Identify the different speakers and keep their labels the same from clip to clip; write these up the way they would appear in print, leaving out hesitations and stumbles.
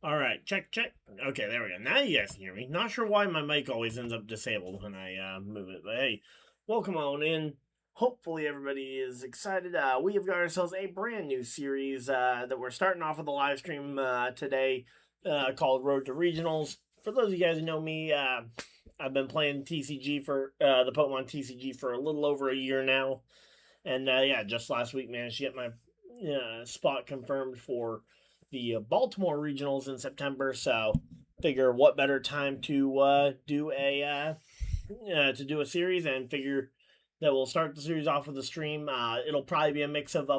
Speaker 1: All right, check, check. Okay, there we go. Now you guys can hear me. Not sure why my mic always ends up disabled when I move it, but hey, welcome on in. Hopefully everybody is excited. We have got ourselves a brand new series that we're starting off with a live stream today called Road to Regionals. For those of you guys who know me, I've been playing TCG for the Pokemon TCG for a little over a year now, and yeah, just last week managed to get my spot confirmed for the Baltimore Regionals in September. So figure what better time to do a series, and figure that we'll start the series off with a stream. It'll probably be a mix of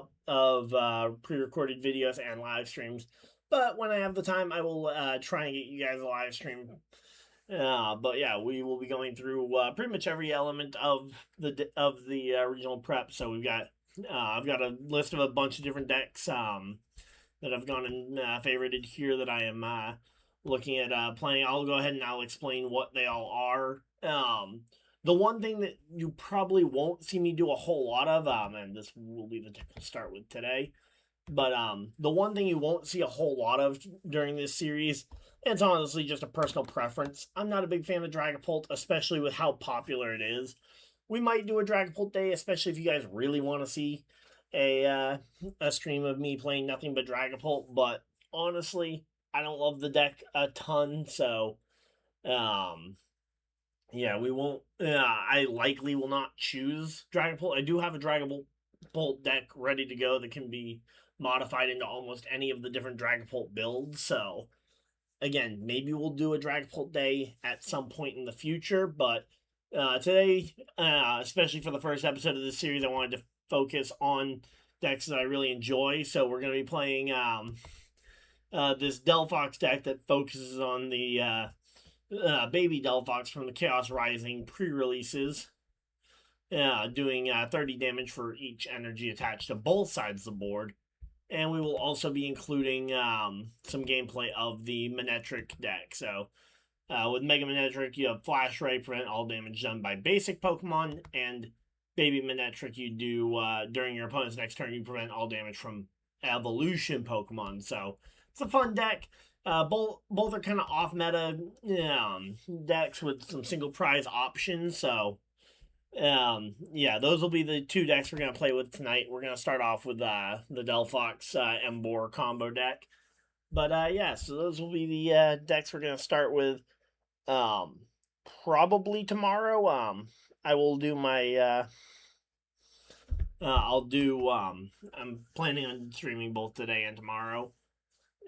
Speaker 1: pre-recorded videos and live streams. But when I have the time, I will try and get you guys a live stream. But yeah, we will be going through pretty much every element of the regional prep. So I've got a list of a bunch of different decks that I've gone and favorited here that I am looking at playing. I'll go ahead and I'll explain what they all are. The one thing that you probably won't see me do a whole lot of, and this will be the deck we'll start with today, but the one thing you won't see a whole lot of during this series, and it's honestly just a personal preference. I'm not a big fan of Dragapult, especially with how popular it is. We might do a Dragapult day, especially if you guys really want to see a stream of me playing nothing but Dragapult. But honestly, I don't love the deck a ton, so um, yeah, we won't. I likely will not choose Dragapult. I do have a Dragapult deck ready to go that can be modified into almost any of the different Dragapult builds. So again, maybe we'll do a Dragapult day at some point in the future, but today, especially for the first episode of this series, I wanted to focus on decks that I really enjoy. So we're going to be playing this Delphox deck that focuses on the baby Delphox from the Chaos Rising pre-releases, doing 30 damage for each energy attached to both sides of the board. And we will also be including some gameplay of the Manectric deck. So with Mega Manectric, you have Flash Ray, prevent all damage done by basic Pokemon, and Baby Manectric, you do during your opponent's next turn, you prevent all damage from evolution Pokemon. So it's a fun deck. Both are kind of off meta decks with some single prize options. So yeah, those will be the two decks we're gonna play with tonight. We're gonna start off with the Delphox Embor combo deck. But yeah, so those will be the decks we're gonna start with. Um, Probably tomorrow. I will do my. I'll do. I'm planning on streaming both today and tomorrow.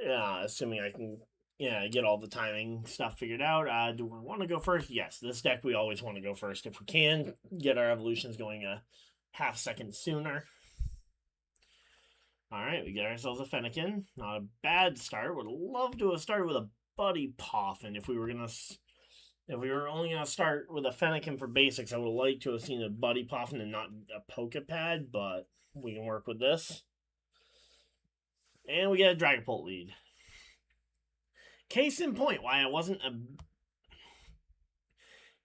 Speaker 1: Assuming I can. Yeah, get all the timing stuff figured out. Do we want to go first? Yes, this deck we always want to go first if we can. Get our evolutions going a half second sooner. All right, we get ourselves a Fennekin. Not a bad start. Would love to have started with a Buddy Poffin if we were gonna. If we were only gonna start with a Fennekin for basics, I would like to have seen a Buddy Poffin and not a Pokepad, but we can work with this. And we get a Dragapult lead. Case in point, why I wasn't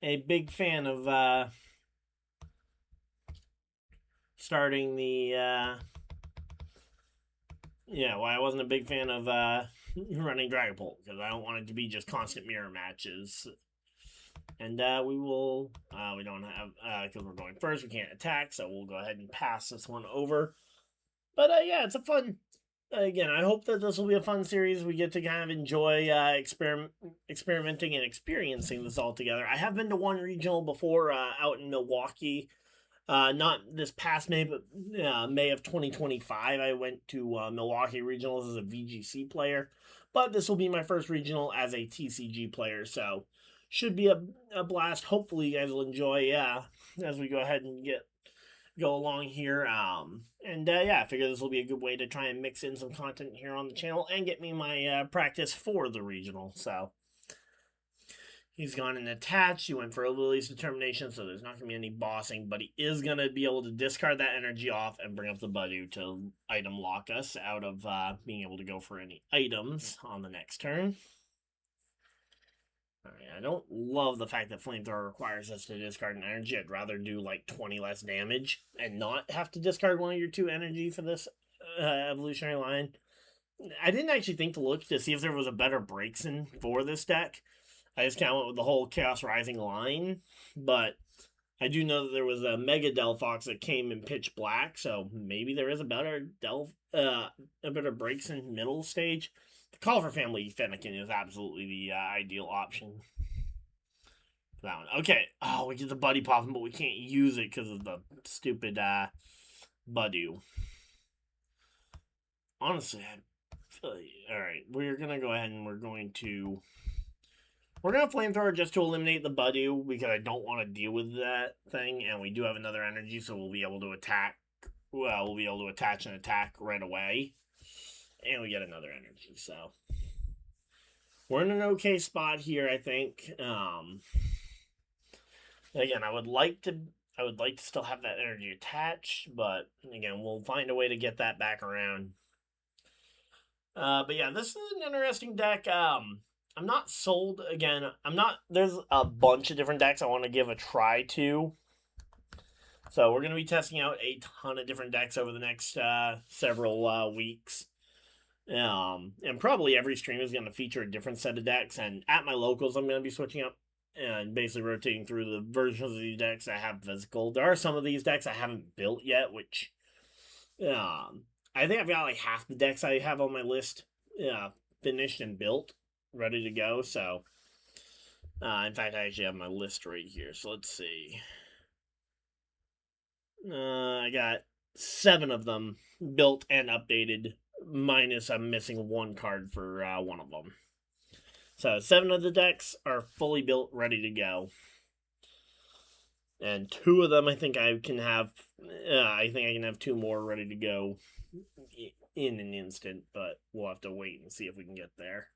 Speaker 1: a big fan of starting the why I wasn't a big fan of running Dragapult, because I don't want it to be just constant mirror matches. And we will we don't have because we're going first, we can't attack, so we'll go ahead and pass this one over. But yeah, it's a fun. Again, I hope that this will be a fun series. We get to kind of enjoy experimenting and experiencing this all together. I have been to one regional before out in Milwaukee. Not this past May, but May of 2025. I went to Milwaukee Regionals as a VGC player. But this will be my first regional as a TCG player, so should be a blast. Hopefully you guys will enjoy as we go ahead and go along here. Yeah, I figure this will be a good way to try and mix in some content here on the channel and get me my practice for the regional. So he's gone and attached. He went for a Lily's Determination, so there's not going to be any bossing, but he is going to be able to discard that energy off and bring up the Badu to item lock us out of being able to go for any items on the next turn. Alright, I don't love the fact that Flamethrower requires us to discard an energy. I'd rather do like 20 less damage and not have to discard one of your two energy for this evolutionary line. I didn't actually think to look to see if there was a better Braixen for this deck. I just kind of went with the whole Chaos Rising line, but I do know that there was a Mega Delphox that came in pitch black, so maybe there is a better a better Braixen middle stage. The Call for Family Fennekin is absolutely the ideal option for that one. Okay, oh, we get the Buddy Possum, but we can't use it because of the stupid Budew. Honestly, all right, we're gonna go ahead and we're gonna flamethrower just to eliminate the Budew because I don't want to deal with that thing, and we do have another energy, so we'll be able to attack. Well, we'll be able to attach and attack right away, and we get another energy. So we're in an okay spot here, I think. Again, I would like to still have that energy attached, but again, we'll find a way to get that back around. But yeah, this is an interesting deck. I'm not sold. Again, I'm not. There's a bunch of different decks I want to give a try to. So we're going to be testing out a ton of different decks over the next several weeks. And probably every stream is going to feature a different set of decks. And at my locals, I'm going to be switching up and basically rotating through the versions of these decks I have physical. There are some of these decks I haven't built yet, which I think I've got like half the decks I have on my list finished and built, ready to go. So, in fact, I actually have my list right here. So let's see. I got 7 of them built and updated, minus I'm missing 1 card for one of them. So 7 of the decks are fully built, ready to go. And 2 of them I think I can have. I think I can have 2 more ready to go in an instant, but we'll have to wait and see if we can get there.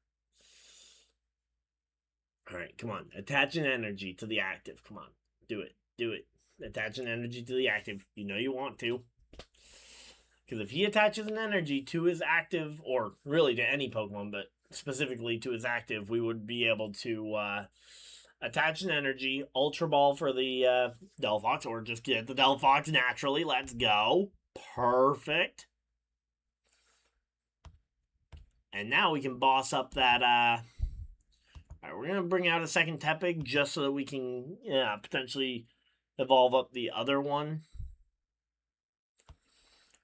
Speaker 1: All right, come on. Attach an energy to the active. Come on. Do it. Do it. Attach an energy to the active. You know you want to. Because if he attaches an energy to his active, or really to any Pokemon, but specifically to his active, we would be able to attach an energy, Ultra Ball for the Delphox, or just get the Delphox naturally. Let's go. Perfect. And now we can boss up that. Alright, we're going to bring out a second Tepig just so that we can potentially evolve up the other one.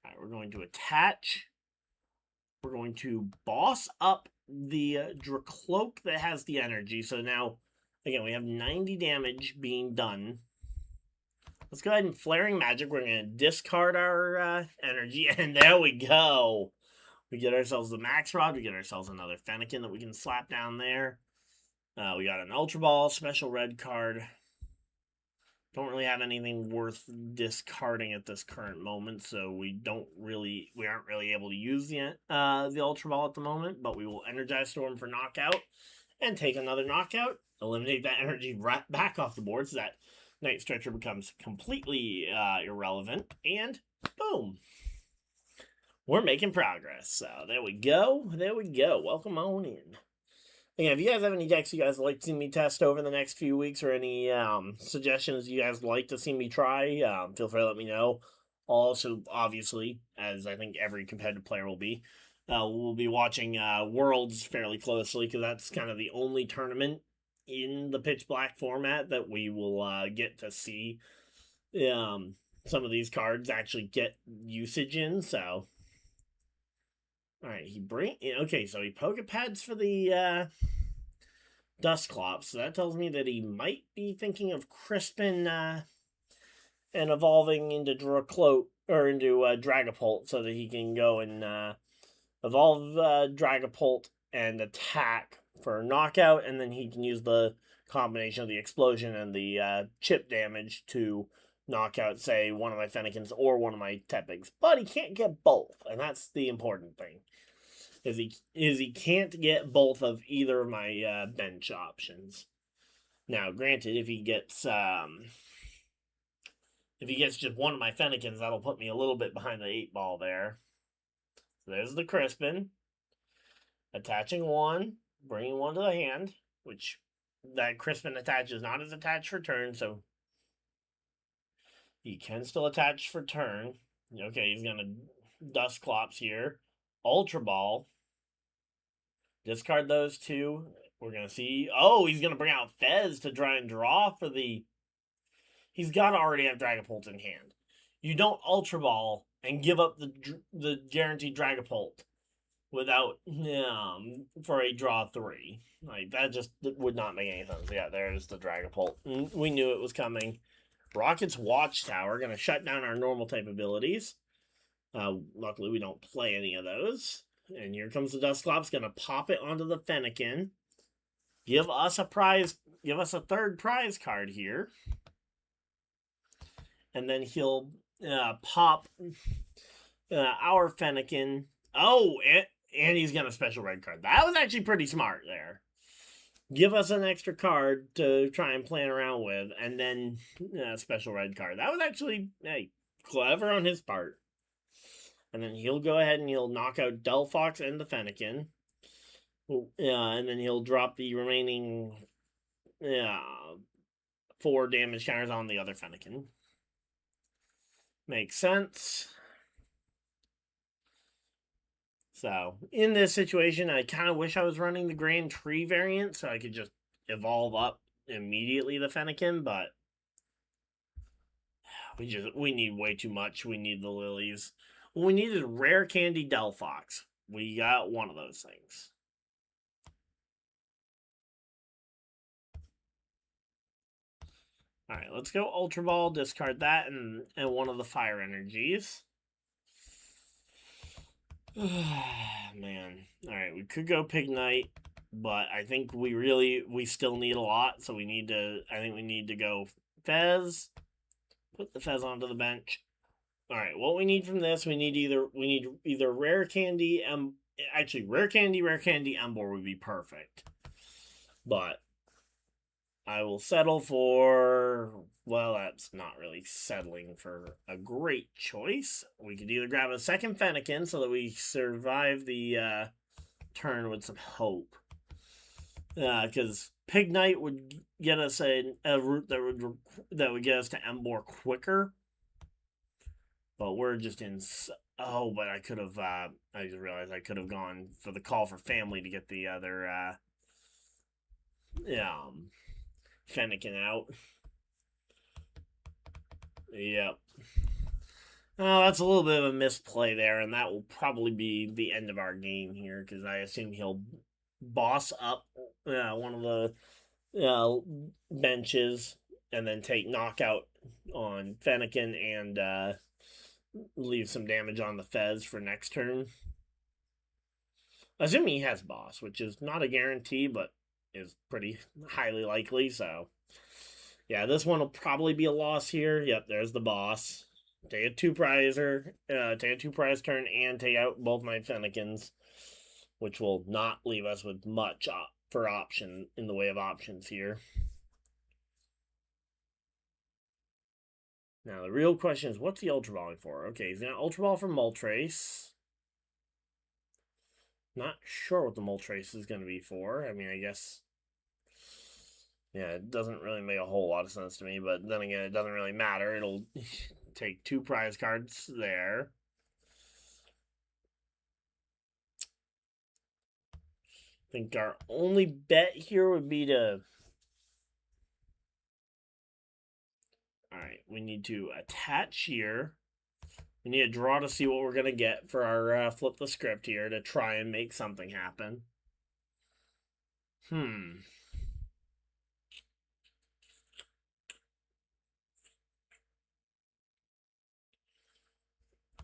Speaker 1: Alright, we're going to attach. We're going to boss up the Dracloak that has the energy. So now, again, we have 90 damage being done. Let's go ahead and Flaring Magic. We're going to discard our energy, and there we go. We get ourselves the Max Rod. We get ourselves another Fennekin that we can slap down there. We got an Ultra Ball, special red card. Don't really have anything worth discarding at this current moment, so we aren't really able to use the Ultra Ball at the moment, but we will Energize Storm for knockout and take another knockout, eliminate that energy right back off the board, so that Night Stretcher becomes completely irrelevant, and boom. We're making progress. So there we go. There we go. Welcome on in. Again, if you guys have any decks you guys would like to see me test over the next few weeks, or any suggestions you guys would like to see me try, feel free to let me know. Also, obviously, as I think every competitive player will be, we'll be watching Worlds fairly closely, because that's kind of the only tournament in the Pitch Black format that we will get to see some of these cards actually get usage in. So, all right, so he Pokepads for the Dusclops. So that tells me that he might be thinking of Crispin and evolving into Dracloak, or into Dragapult, so that he can go and evolve Dragapult and attack for knockout, and then he can use the combination of the explosion and the chip damage to knock out, say, one of my Fennekins or one of my Tepigs. But he can't get both, and that's the important thing. He can't get both of either of my bench options. Now, granted, if he gets just one of my Fennekins, that'll put me a little bit behind the 8-ball there. So there's the Crispin. Attaching one, bringing one to the hand, which that Crispin attach is not as attached for turn, so he can still attach for turn. Okay, he's going to Dusclops here. Ultra Ball. Discard those two. We're going to see. Oh, he's going to bring out Fez to try and draw for the... He's got to already have Dragapult in hand. You don't Ultra Ball and give up the guaranteed Dragapult without for a draw 3. Like, that just would not make any sense. Yeah, there's the Dragapult. We knew it was coming. Rocket's Watchtower, going to shut down our normal type abilities. Luckily, we don't play any of those. And here comes the Dusclops, going to pop it onto the Fennekin. Give us a prize. Give us a third prize card here. And then he'll pop our Fennekin. Oh, and he's going to special red card. That was actually pretty smart there. Give us an extra card to try and plan around with, and then special red card. That was actually, hey, clever on his part. And then he'll go ahead and he'll knock out Delphox and the Fennekin. And then he'll drop the remaining 4 damage counters on the other Fennekin. Makes sense. So, in this situation, I kind of wish I was running the Grand Tree variant so I could just evolve up immediately the Fennekin, but we need way too much. We need the lilies. What we need is Rare Candy Delphox. We got one of those things. Alright, let's go Ultra Ball, discard that, and one of the fire energies. Man. Alright, we could go Pignite, but I think we still need a lot, so I think we need to go Fez. Put the Fez onto the bench. Alright, what we need from this, we need either Rare Candy, actually, Rare Candy, Emboar would be perfect. But I will settle for, well, that's not really settling for a great choice. We could either grab a second Fennekin so that we survive the turn with some hope. Because Pignite would get us a route that would get us to Emboar quicker. But we're just in... Oh, but I could have... I just realized I could have gone for the Call for Family to get the other... Fennekin out. Yep. Oh, that's a little bit of a misplay there, and that will probably be the end of our game here, because I assume he'll boss up one of the benches, and then take knockout on Fennekin, and leave some damage on the Fez for next turn. Assuming he has boss, which is not a guarantee, but is pretty highly likely, so yeah, this one will probably be a loss here. Yep, there's the boss. Take a 2-prize turn and take out both my Fennekins, which will not leave us with much for option in the way of options here. Now the real question is, what's he Ultra Balling for? Okay, he's gonna Ultra Ball for Moltres. Not sure what the Moltres is going to be for. I mean, I guess... Yeah, it doesn't really make a whole lot of sense to me, but then again, it doesn't really matter. It'll take 2 prize cards there. I think our only bet here would be to... Alright, we need to attach here. We need to draw to see what we're going to get for our flip the script here to try and make something happen.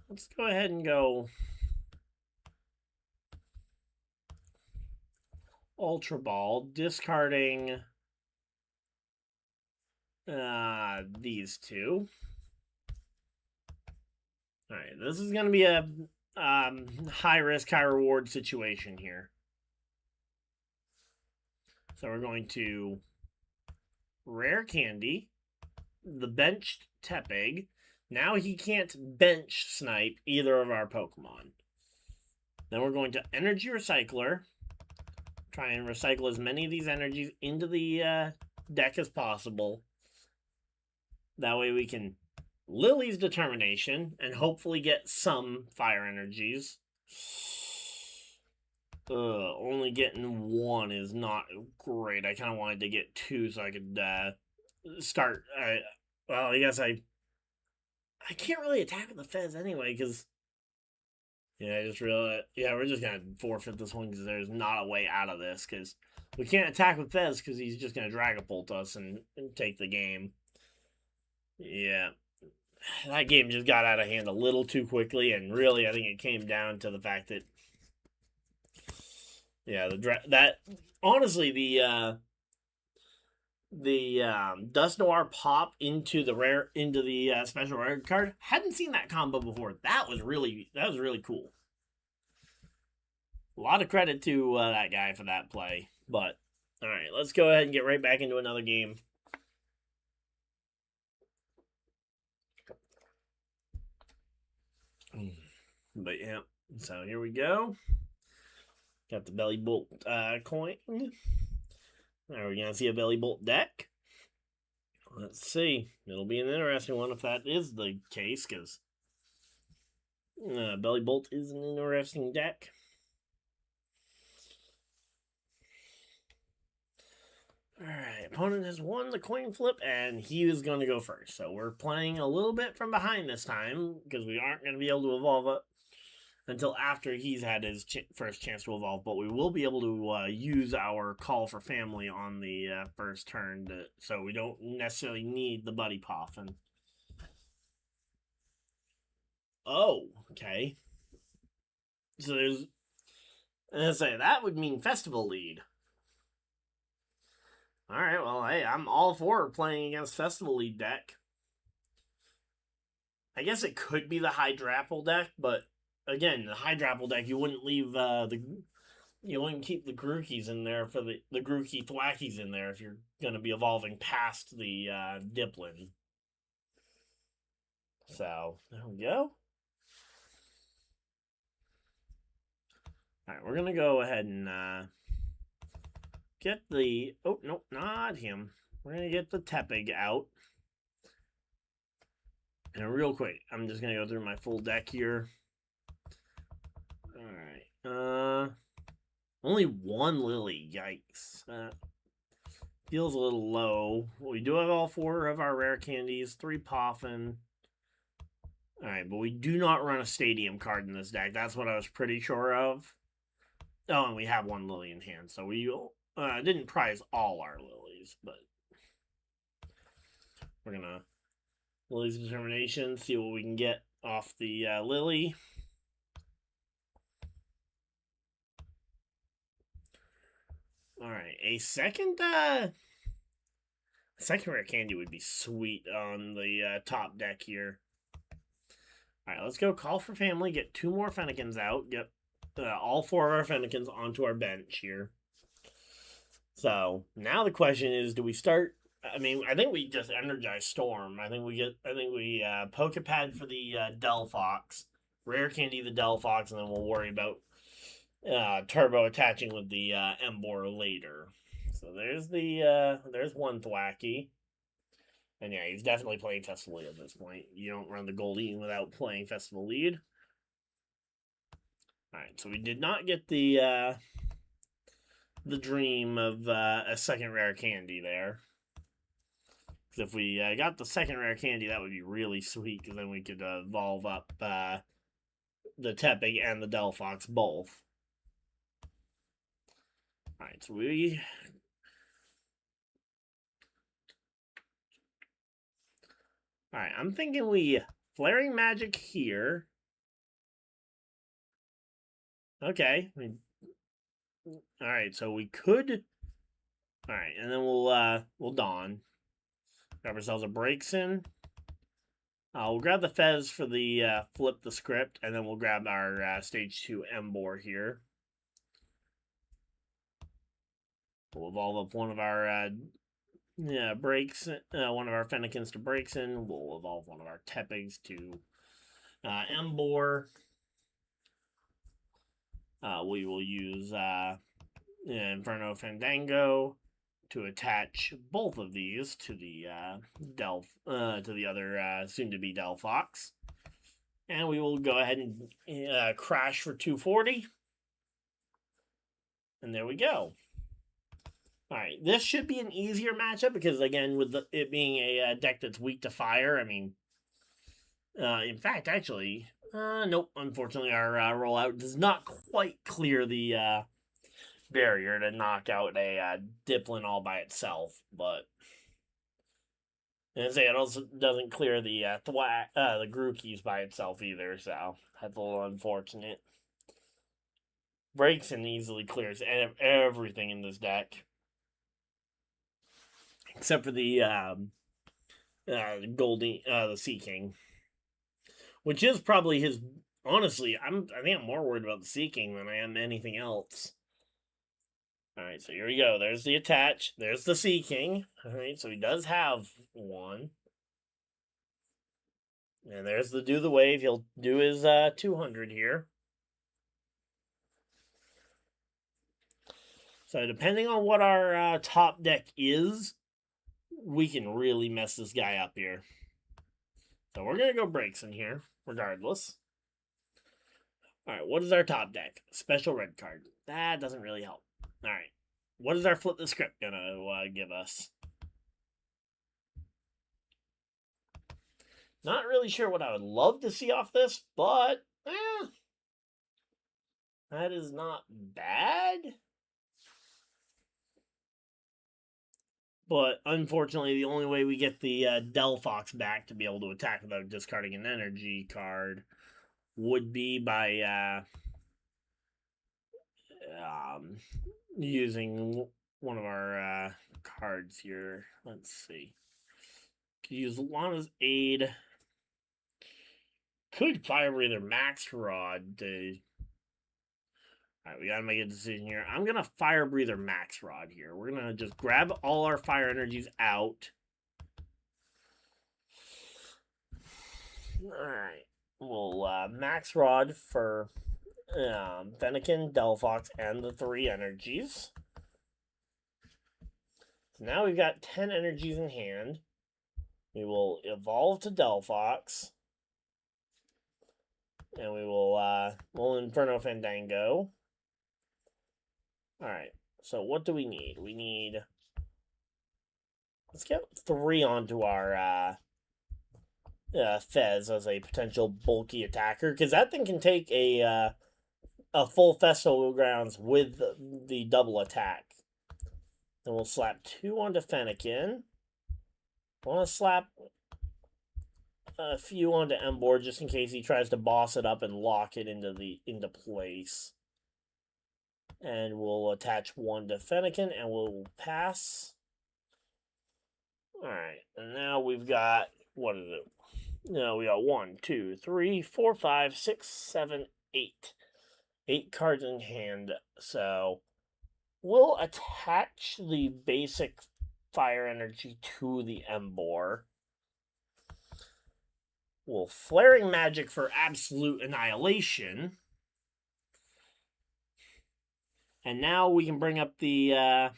Speaker 1: Let's go ahead and go Ultra Ball, discarding these two. Alright, this is going to be a high risk, high reward situation here. So we're going to Rare Candy, the benched Tepig. Now he can't bench snipe either of our Pokemon. Then we're going to Energy Recycler. Try and recycle as many of these energies into the deck as possible. That way we can Lily's Determination and hopefully get some fire energies. Only getting one is not great. I kind of wanted to get two so I could start. Well, I guess I can't really attack with the Fez anyway because yeah, I just realized yeah we're just gonna forfeit this one because there's not a way out of this because we can't attack with Fez because he's just gonna Dragapult us and take the game. Yeah, that game just got out of hand a little too quickly, and really I think it came down to the fact that yeah that honestly the Dust Noir pop into the special rare card. Hadn't seen that combo before. That was really cool. A lot of credit to that guy for that play. But all right, let's go ahead and get right back into another game. But yeah, so here we go. Got the Belly Bolt coin. Are we gonna see a Belly Bolt deck? Let's see. It'll be an interesting one if that is the case, because Belly Bolt is an interesting deck. Alright, opponent has won the coin flip, and he is going to go first. So we're playing a little bit from behind this time, because we aren't going to be able to evolve it until after he's had his first chance to evolve. But we will be able to use our Call for Family on the first turn, so we don't necessarily need the Buddy Poffin. Oh, okay. So there's... I say that would mean Festival Lead. Alright, well, hey, I'm all for playing against Festival Lead deck. I guess it could be the Hydrapple deck, but again, the Hydrapple deck, you wouldn't leave you wouldn't keep the Grookey's in there for the Grookey Thwackies in there if you're going to be evolving past the Diplin. So, there we go. Alright, we're going to go ahead and get the... Oh, nope, not him. We're going to get the Tepig out. And real quick, I'm just going to go through my full deck here. Alright. Only one Lily. Yikes. Feels a little low. We do have all 4 of our rare candies. 3 Poffin. Alright, but we do not run a Stadium card in this deck. That's what I was pretty sure of. Oh, and we have 1 Lily in hand. So we didn't prize all our Lilies, but we're going to Lily's Determination, see what we can get off the Lily. Alright, a second rare candy would be sweet on the top deck here. Alright, let's go Call for Family, get 2 more Fennekins out, get all 4 of our Fennekins onto our bench here. So, now the question is, do we start... I mean, I think we just Energize Storm. I think we Pokepad for the Delphox, Rare Candy the Delphox, and then we'll worry about Turbo attaching with the Emboar later. So there's one Thwacky. And yeah, he's definitely playing Festival Lead at this point. You don't run the Goldeen without playing Festival Lead. Alright, so we did not get the dream of a second rare candy there. Because if we got the second rare candy, that would be really sweet, because then we could evolve up the Tepig and the Delphox both. Alright, so we... Alright, I'm thinking we Flaring Magic here. Okay. Alright, so we could... Alright, and then we'll Dawn. Grab ourselves a Braixen. We'll grab the Fez for the flip the script, and then we'll grab our stage 2 Emboar here. We'll evolve up one of our Braixen, one of our Fennekins to Braixen. We'll evolve one of our Tepigs to Emboar. We will use Inferno Fandango to attach both of these to the to the other soon-to-be Delphox. And we will go ahead and crash for 240. And there we go. All right, this should be an easier matchup because, again, with it being a deck that's weak to fire, I mean, in fact, actually, nope, unfortunately, our rollout does not quite clear the barrier to knock out a Diplin all by itself, but and say it also doesn't clear the the Grookey's by itself either, so that's a little unfortunate. Breaks and easily clears everything in this deck, except for the the Sea King, which is probably his. Honestly, I think I'm more worried about the Sea King than I am anything else. All right, so here we go. There's the attach. There's the Sea King. All right, so he does have one. And there's the do the wave. He'll do his 200 here. So depending on what our top deck is, we can really mess this guy up here. So we're going to go breaks in here, regardless. All right, what is our top deck? Special red card. That doesn't really help. All right, what is our flip the script going to give us? Not really sure what I would love to see off this, but that is not bad. But unfortunately, the only way we get the Delphox back to be able to attack without discarding an energy card would be by using one of our cards here. Let's see. Could use Lana's Aid. Could Fire Breather Max Rod to. Alright, we gotta make a decision here. I'm gonna Fire Breather Max Rod here. We're gonna just grab all our fire energies out. Alright. We'll Max Rod for Fennekin, Delphox, and the 3 energies. So now we've got 10 energies in hand. We will evolve to Delphox. And we will Inferno Fandango. Alright, so what do we need? We need. Let's get 3 onto our Fez as a potential bulky attacker, because that thing can take a full Festival Grounds with the double attack. Then we'll slap 2 onto Fennekin. I want to slap a few onto Embor just in case he tries to boss it up and lock it into place. And we'll attach 1 to Fennekin and we'll pass. Alright, and now we've got, what is it? No, we got 1, 2, 3, 4, 5, 6, 7, 8. 8 cards in hand. So we'll attach the basic fire energy to the Embor. We'll Flaring Magic for absolute annihilation. And now we can bring up the,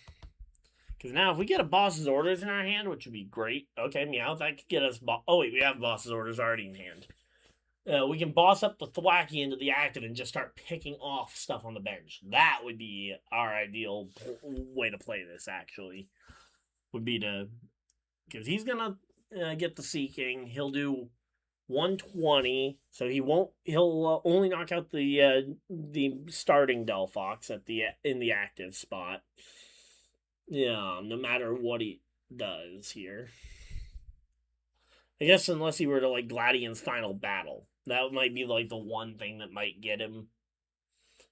Speaker 1: because now if we get a Boss's Orders in our hand, which would be great. Okay, Meowth, that could get us, oh wait, we have Boss's Orders already in hand. We can boss up the Thwacky into the active and just start picking off stuff on the bench. That would be our ideal way to play this, actually. Would be to, because he's going to get the Sea King. He'll do 120, so he'll only knock out the starting Delphox in the active spot. Yeah, no matter what he does here. I guess unless he were to like Gladian's Final Battle. That might be like the one thing that might get him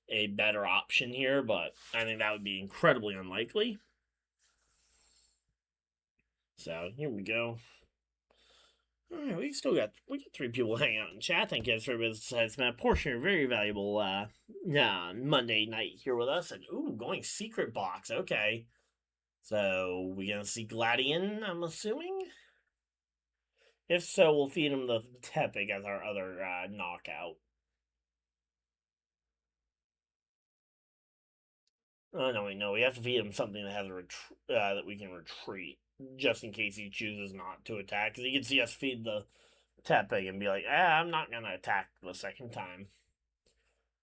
Speaker 1: a better option here, but I think that would be incredibly unlikely. So here we go. Alright, we got 3 people hanging out in chat. Thank you for besides Matt Portion, very valuable Monday night here with us. And ooh, going secret box. Okay. So we gonna see Gladian, I'm assuming? If so, we'll feed him the Tepig as our other knockout. Oh no, wait, no, we have to feed him something that has a that we can retreat, just in case he chooses not to attack. Because he can see us feed the Tepig and be like, I'm not gonna attack the second time.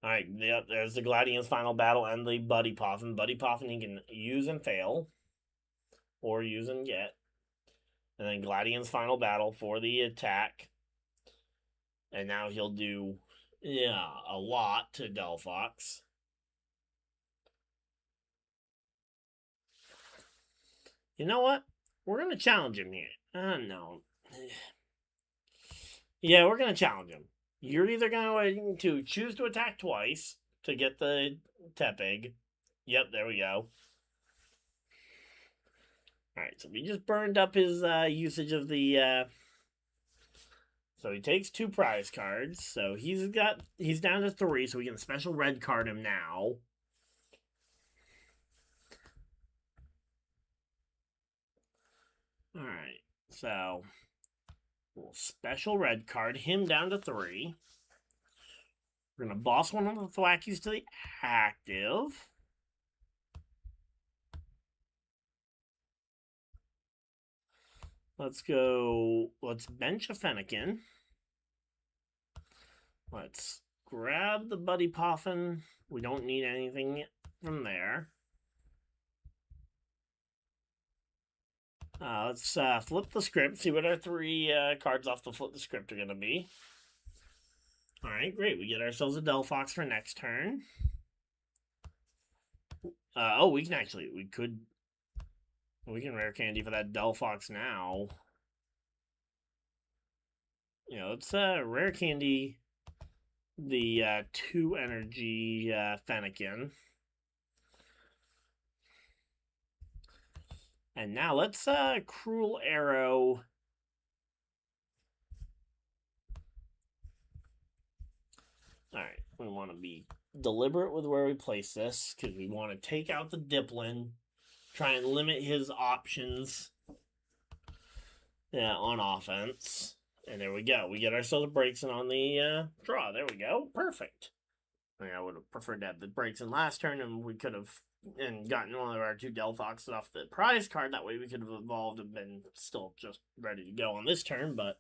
Speaker 1: Alright, yep, there's the Gladian's final battle and the Buddy Poffin. Buddy Poffin he can use and fail, or use and get. And then Gladian's final battle for the attack. And now he'll do, yeah, a lot to Delphox. You know what? We're going to challenge him here. No. Yeah, we're going to challenge him. You're either going to choose to attack twice to get the Tepig. Yep, there we go. Alright, so we just burned up his usage of the... So he takes 2 prize cards. So he's down to 3, so we can special red card him now. Alright, so we'll special red card him down to 3. We're going to boss one of the Thwackies to the active. Let's bench a Fennekin. Let's grab the Buddy Poffin. We don't need anything from there. Let's flip the script, see what our 3 cards off the flip the script are going to be. Alright, great. We get ourselves a Delphox for next turn. We can rare candy for that Delphox now. You know, it's rare candy the 2 energy Fennekin. And now let's Cruel Arrow. Alright, we want to be deliberate with where we place this, because we want to take out the Diplin, try and limit his options on offense. And there we go. We get ourselves a Braixen on the draw. There we go. Perfect. I would have preferred to have the Braixen last turn, and we could have gotten one of our 2 Delphoxes off the prize card. That way we could have evolved and been still just ready to go on this turn. But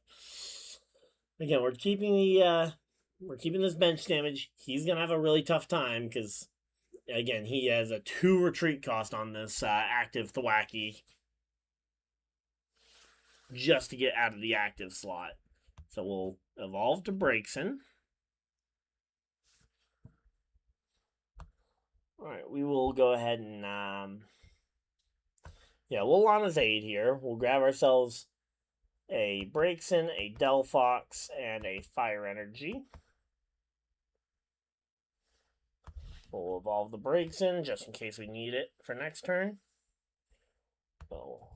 Speaker 1: again, we're keeping this bench damage. He's gonna have a really tough time because again, he has a 2 retreat cost on this active Thwacky just to get out of the active slot. So we'll evolve to Braixen. Alright, we will go ahead and we'll Lana's Aid here. We'll grab ourselves a Braixen, a Delphox, and a Fire Energy. We'll evolve the Braixen just in case we need it for next turn. We'll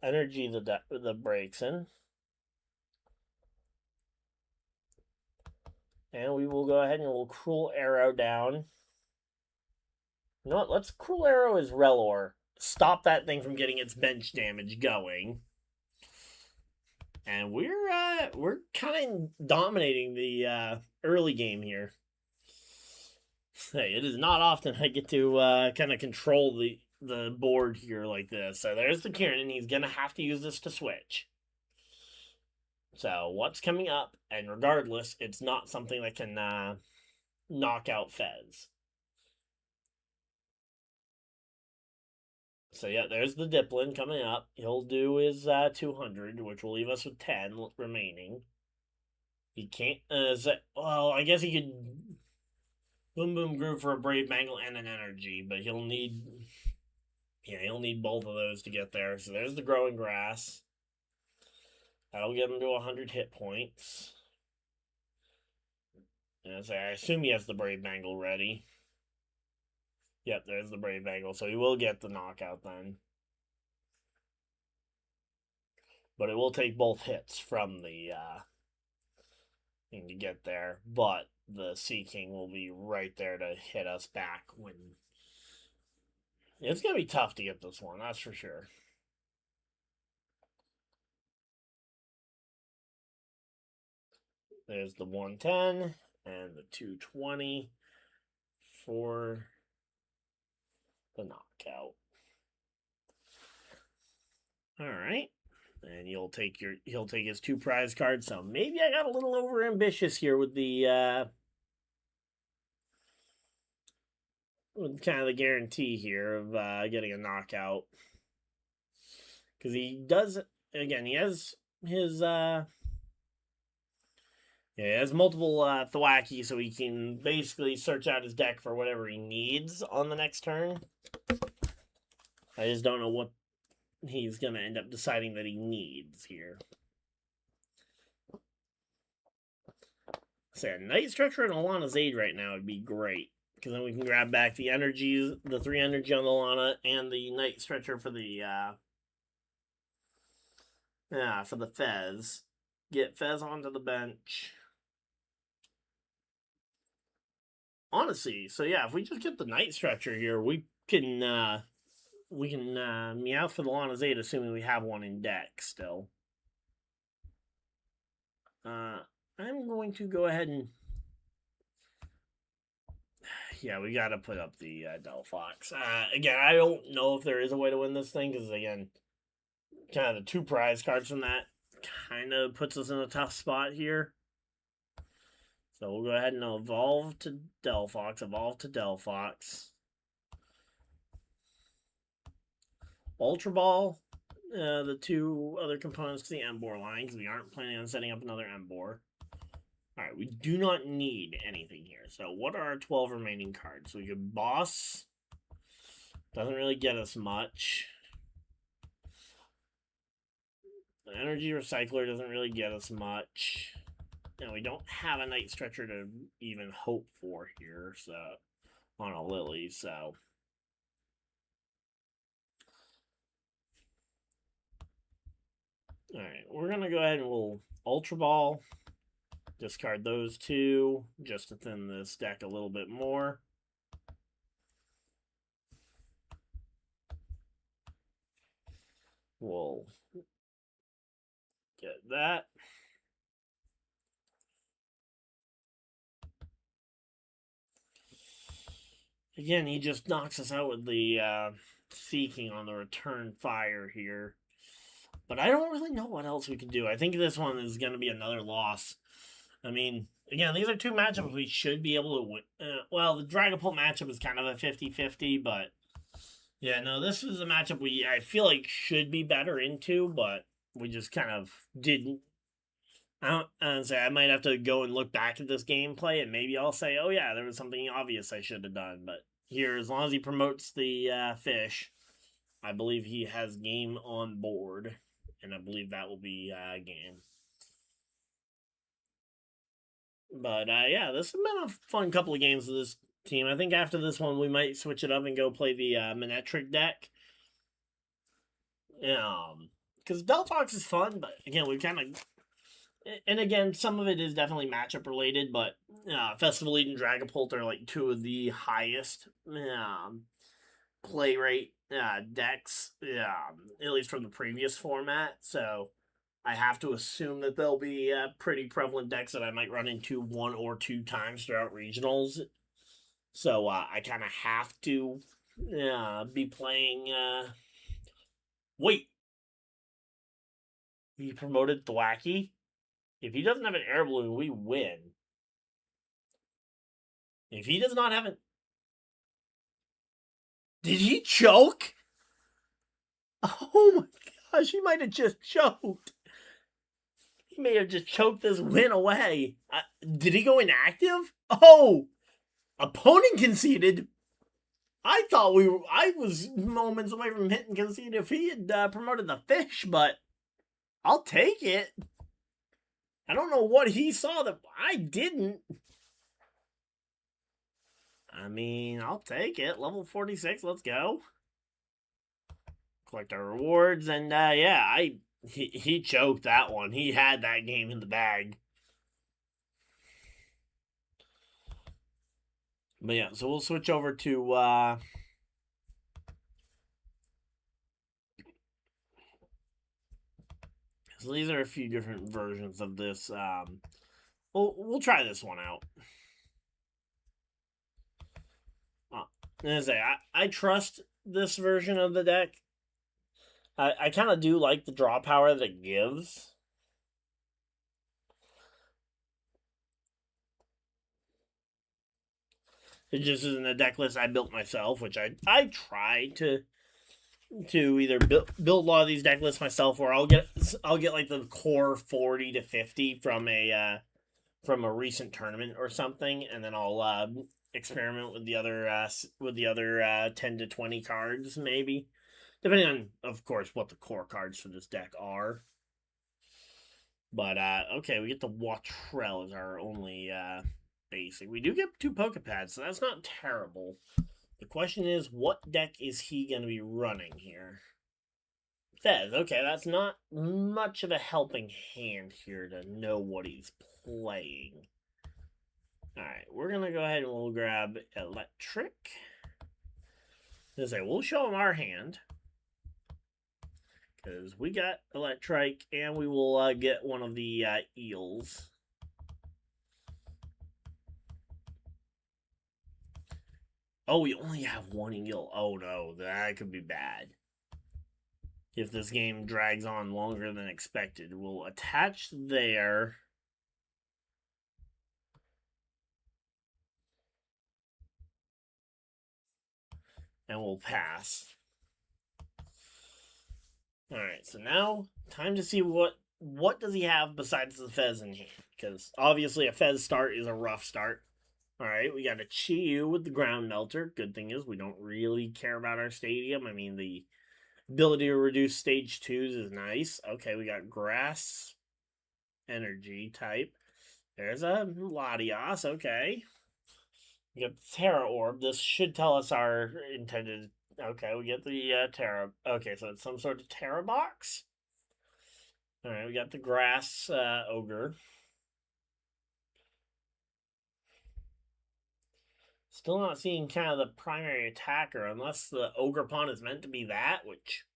Speaker 1: energy the Braixen. And we will go ahead and we'll Cruel Arrow down. You know what? Let's Cruel Arrow his Relor. Stop that thing from getting its bench damage going. And we're kind of dominating the early game here. Hey, it is not often I get to kind of control the board here like this. So there's the Kieran, and he's going to have to use this to switch. So what's coming up? And regardless, it's not something that can knock out Fez. So yeah, there's the Diplin coming up. He'll do his 200, which will leave us with 10 remaining. He can't, I guess he could Boom Boom Groove for a Brave Mangle and an energy, but he'll need both of those to get there. So there's the Growing Grass. That'll get him to 100 hit points. And so I assume he has the Brave Mangle ready. Yep, there's the Brave Mangle, so he will get the knockout then. But it will take both hits from the thing to get there. But the Sea King will be right there to hit us back when... It's going to be tough to get this one, that's for sure. There's the 110 and the 220 for the knockout. All right. And he'll take his 2 prize cards. So maybe I got a little over ambitious here with the with kind of the guarantee here of getting a knockout. Because he does, again, he has his, yeah, he has multiple Thwacky, so he can basically search out his deck for whatever he needs on the next turn. I just don't know what he's going to end up deciding that he needs here. Say a Night Stretcher and Alana's Aid right now would be great. Because then we can grab back the energies, the 3 energy on the Lana, and the Night Stretcher for the Fez. Get Fez onto the bench. Honestly, so yeah, if we just get the Night Stretcher here, we can meow for the Lana's Aid, assuming we have one in deck still. I'm going to go ahead and, yeah, we got to put up the Delphox. Again, I don't know if there is a way to win this thing, because again, kind of the 2 prize cards from that kind of puts us in a tough spot here. So we'll go ahead and evolve to Delphox. Ultra Ball, the 2 other components to the Emboar line, because we aren't planning on setting up another Emboar. Alright, we do not need anything here. So what are our 12 remaining cards? So we could Boss. Doesn't really get us much. The Energy Recycler doesn't really get us much. And we don't have a Night Stretcher to even hope for here, so on a Lily, so. Alright, we're going to go ahead and we'll Ultra Ball. Discard those 2 just to thin this deck a little bit more. We'll get that. Again, he just knocks us out with the Seeking on the return fire here. But I don't really know what else we can do. I think this one is going to be another loss. I mean, again, these are 2 matchups we should be able to win. Well, the Dragapult matchup is kind of a 50-50, but yeah, no, this is a matchup I feel like should be better into, but we just kind of didn't. I might have to go and look back at this gameplay, and maybe I'll say, oh yeah, there was something obvious I should have done. But here, as long as he promotes the fish, I believe he has game on board, and I believe that will be game. But yeah, this has been a fun couple of games with this team. I think after this one, we might switch it up and go play the Manectric deck. Because Delphox is fun, but again, we kind of. And again, some of it is definitely matchup related, but Festival Eden and Dragapult are like 2 of the highest play rate decks, at least from the previous format. So I have to assume that they'll be pretty prevalent decks that I might run into 1 or 2 times throughout regionals. So I kind of have to be playing. Wait, he promoted Thwacky. If he doesn't have an air balloon, we win. If he does not have it, did he choke? Oh my gosh, he might have just choked. He may have just choked this win away. Did he go inactive? Oh, opponent conceded. I thought I was moments away from hitting concede if he had promoted the fish, but I'll take it. I don't know what he saw that I didn't. I mean, I'll take it. Level 46, let's go. Collect our rewards, and yeah, he choked that one. He had that game in the bag. But yeah, so we'll switch over to so these are a few different versions of this. We'll try this one out. I trust this version of the deck. I kind of do like the draw power that it gives. It just isn't a deck list I built myself, which I try to either build a lot of these deck lists myself, or I'll get like the core 40 to 50 from a recent tournament or something, and then I'll experiment with the other 10 to 20 cards maybe, depending on, of course, what the core cards for this deck are. But okay, we get the Watrell as our only basic. We do get 2 Pokepads, so that's not terrible. The question is, what deck is he going to be running here? Fez. Okay, that's not much of a helping hand here to know what he's playing. Alright, we're going to go ahead and we'll grab Electric. We'll show him our hand, because we got Electric, and we will get one of the Eels. Oh, we only have 1 Eel. Oh no, that could be bad. If this game drags on longer than expected, we'll attach there. And we'll pass. Alright, so now, time to see what does he have besides the Fez in hand. Because obviously a Fez start is a rough start. Alright, we got a Chi-Yu with the Ground Melter. Good thing is we don't really care about our stadium. I mean, the ability to reduce stage 2s is nice. Okay, we got Grass Energy type. There's a Latias, okay. We got the Terra Orb. This should tell us our intended... Okay, we get the Terra... Okay, so it's some sort of Terra box. Alright, we got the Grass Ogre. Still not seeing kind of the primary attacker, unless the Ogre-pon is meant to be that, which,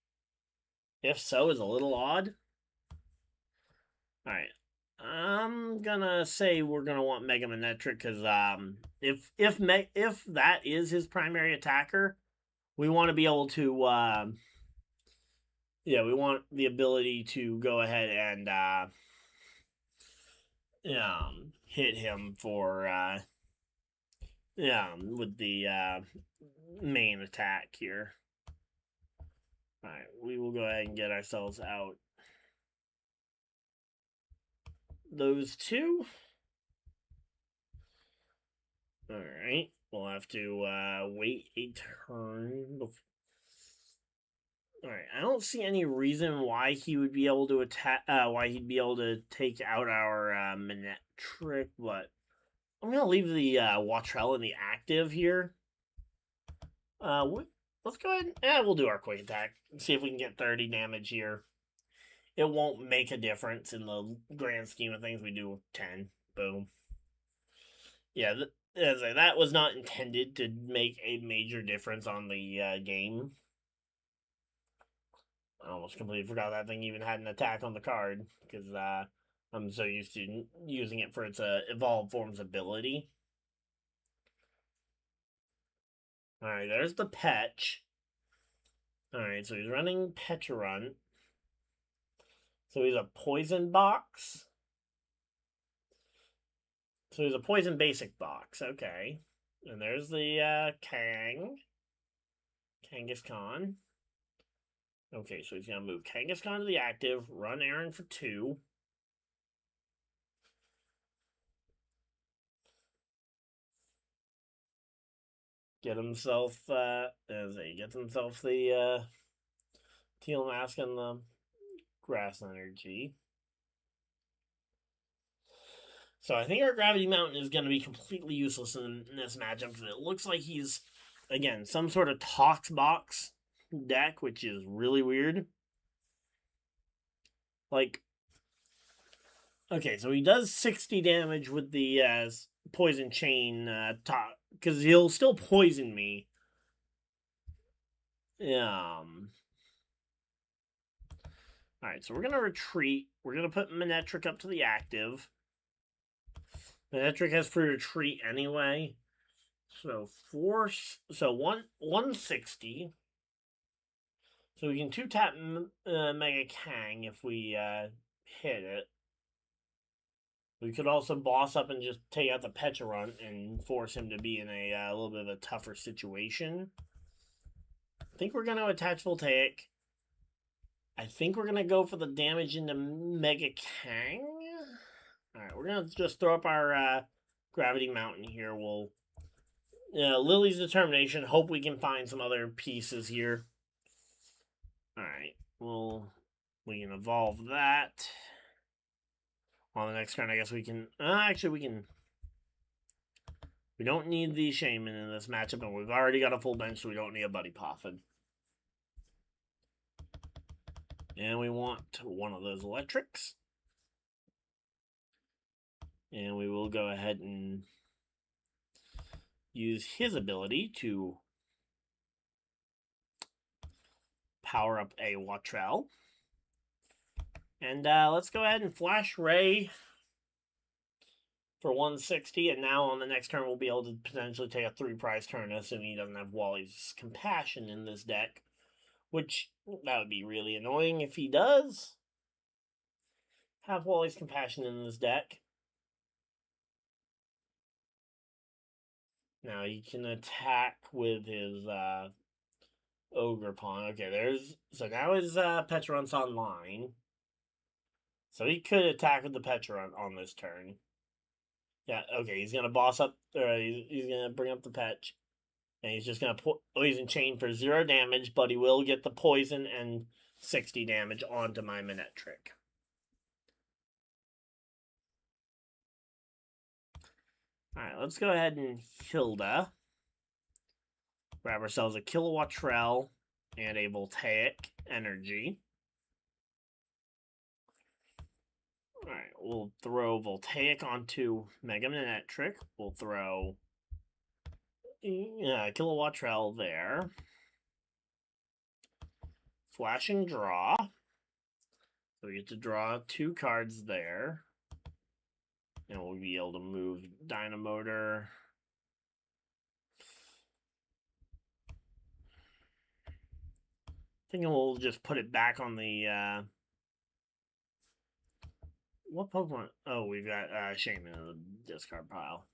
Speaker 1: if so, is a little odd. Alright. I'm gonna say we're gonna want Mega Manectric, because if that is his primary attacker, we want to be able to we want the ability to go ahead and hit him for with the main attack here. Alright, we will go ahead and get ourselves out those 2. Alright, we'll have to wait a turn. Alright, I don't see any reason why he would be able to attack, why he'd be able to take out our Manectric, but I'm going to leave the Watrell in the active here. Let's go ahead and we'll do our quick attack. See if we can get 30 damage here. It won't make a difference in the grand scheme of things. We do 10. Boom. Yeah, that was not intended to make a major difference on the game. I almost completely forgot that thing even had an attack on the card, because I'm so used to using it for its evolved forms ability. Alright, there's the Petch. Alright, so he's running Pecharunt. So he's a Poison box. So he's a Poison basic box, okay. And there's the Kangaskhan. Okay, so he's going to move Kangaskhan to the active, run Aaron for 2. Get himself, he gets himself the Teal Mask and the Grass Energy. So I think our Gravity Mountain is going to be completely useless in this matchup, because it looks like he's, again, some sort of Tox box deck, which is really weird. Like, okay, so he does 60 damage with the Poison Chain because he'll still poison me. Alright, so we're going to retreat. We're going to put Manectric up to the active. Manectric has free retreat anyway. So 160. So we can 2-tap Mega Kang if we hit it. We could also boss up and just take out the Pecharunt and force him to be in a little bit of a tougher situation. I think we're going to attach Voltaic. I think we're going to go for the damage into Mega Kang. Alright, we're going to just throw up our Gravity Mountain here. We'll Lily's Determination. Hope we can find some other pieces here. Alright, we can evolve that. On the next turn, I guess we can... actually, we can... We don't need the Shaman in this matchup, and we've already got a full bench, so we don't need a Buddy Poffin. And we want one of those electrics. And we will go ahead and use his ability to power up a Wattrell. And let's go ahead and Flash Ray for 160. And now on the next turn, we'll be able to potentially take a 3-prize turn, assuming he doesn't have Wally's Compassion in this deck. Which, that would be really annoying if he does have Wally's Compassion in this deck. Now he can attack with his Ogre Pawn. Okay, so now his Pecharunt's online. So he could attack with the Pecharunt on this turn. Yeah, okay, he's gonna boss up, or he's gonna bring up the Petch. And he's just gonna Poison Chain for 0 damage, but he will get the poison and 60 damage onto my Manectric. Alright, let's go ahead and Hilda. Grab ourselves a Kilowattrell and a Voltaic Energy. Alright, we'll throw Voltaic onto Mega Manectric. We'll throw Kilowattrell there. Flashing Draw. So we get to draw 2 cards there. And we'll be able to move Dynamotor. I think we'll just put it back on the... what Pokemon? Oh, we've got Shaman in the discard pile.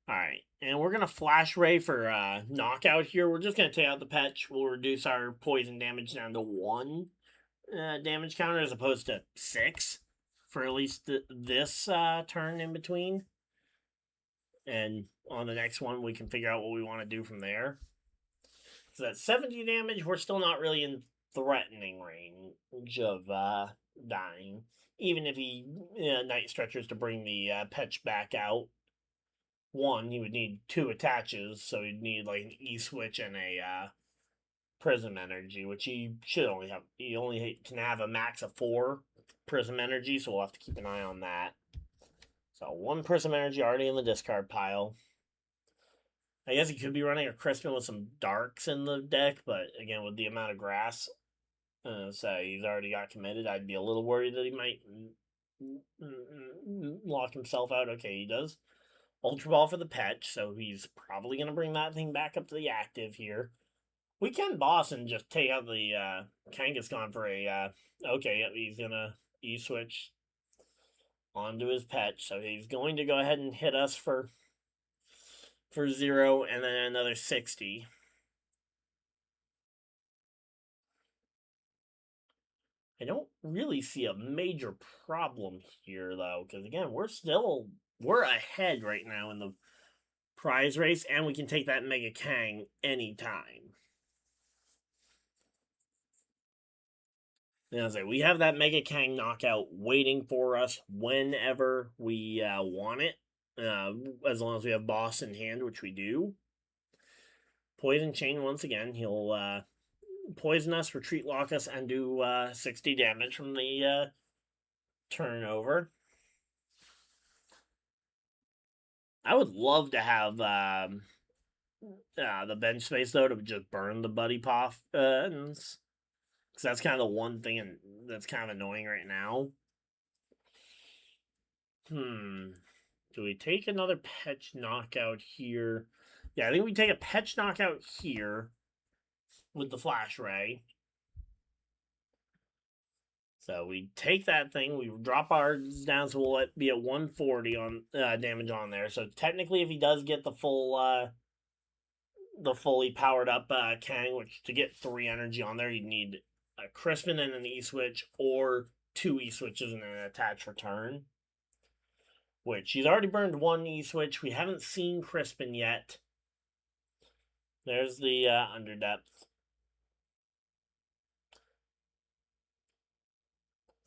Speaker 1: Alright, and we're going to Flash Ray for Knockout here. We're just going to take out the Petch. We'll reduce our poison damage down to 1 damage counter as opposed to 6 for at least this turn in between. And on the next one, we can figure out what we want to do from there. So that's 70 damage. We're still not really in threatening range of dying. Even if he Night Stretchers to bring the Petch back out. 1, he would need 2 attaches, so he'd need like an E-Switch and a Prism Energy, which he should only have. He only can have a max of 4 Prism Energy, so we'll have to keep an eye on that. So 1 Prism Energy already in the discard pile. I guess he could be running a Crispin with some Darks in the deck, but again, with the amount of grass, so he's already got committed. I'd be a little worried that he might lock himself out. Okay, he does. Ultra Ball for the Petch, so he's probably going to bring that thing back up to the active here. We can boss and just take out the Kangaskhan for a... okay, yep, he's going to E-Switch onto his Petch, so he's going to go ahead and hit us for 0 and then another 60. I don't really see a major problem here, though, because, again, we're ahead right now in the prize race, and we can take that Mega Kang anytime. And we have that Mega Kang knockout waiting for us whenever we want it, as long as we have boss in hand, which we do. Poison Chain once again. He'll poison us, retreat lock us, and do 60 damage from the turnover. I would love to have the bench space, though, to just burn the Buddy Poff. Because that's kind of the one thing that's kind of annoying right now. Do we take another Petch knockout here? Yeah, I think we take a Petch knockout here with the Flash Ray. So we take that thing, we drop ours down, so we'll be at 140 on damage on there. So technically, if he does get the fully powered up Kang, which to get 3 energy on there, you'd need a Crispin and an E-Switch, or 2 E-Switches and an attach return. Which he's already burned 1 E-Switch. We haven't seen Crispin yet. There's the Underdepth.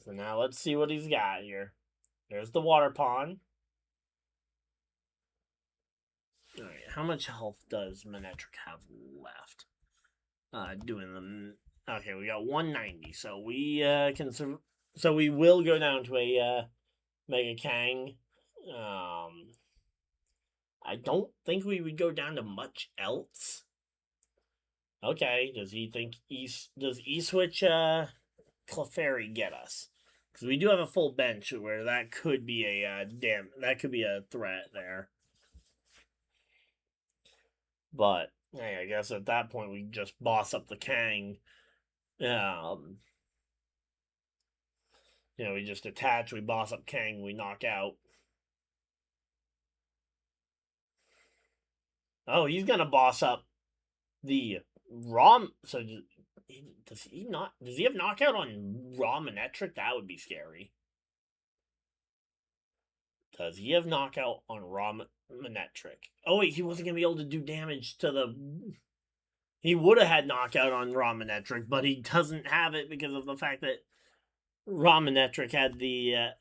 Speaker 1: So now let's see what he's got here. There's the Water Pond. Alright, how much health does Manectric have left? Doing them. Okay, we got 190. So we can. So we will go down to a Mega Kang. I don't think we would go down to much else. Okay, does he think does E-Switch Clefairy get us? Because we do have a full bench where that could be a that could be a threat there. But hey, I guess at that point we just boss up the Kang. We just attach, we boss up Kang, we knock out. Oh, he's gonna boss up the ROM. So does he have knockout on Raw Manectric? That would be scary. Does he have knockout on Raw Manectric? Oh wait, he wasn't gonna be able to do damage to the. He would have had knockout on Raw Manectric, but he doesn't have it because of the fact that Raw Manectric had the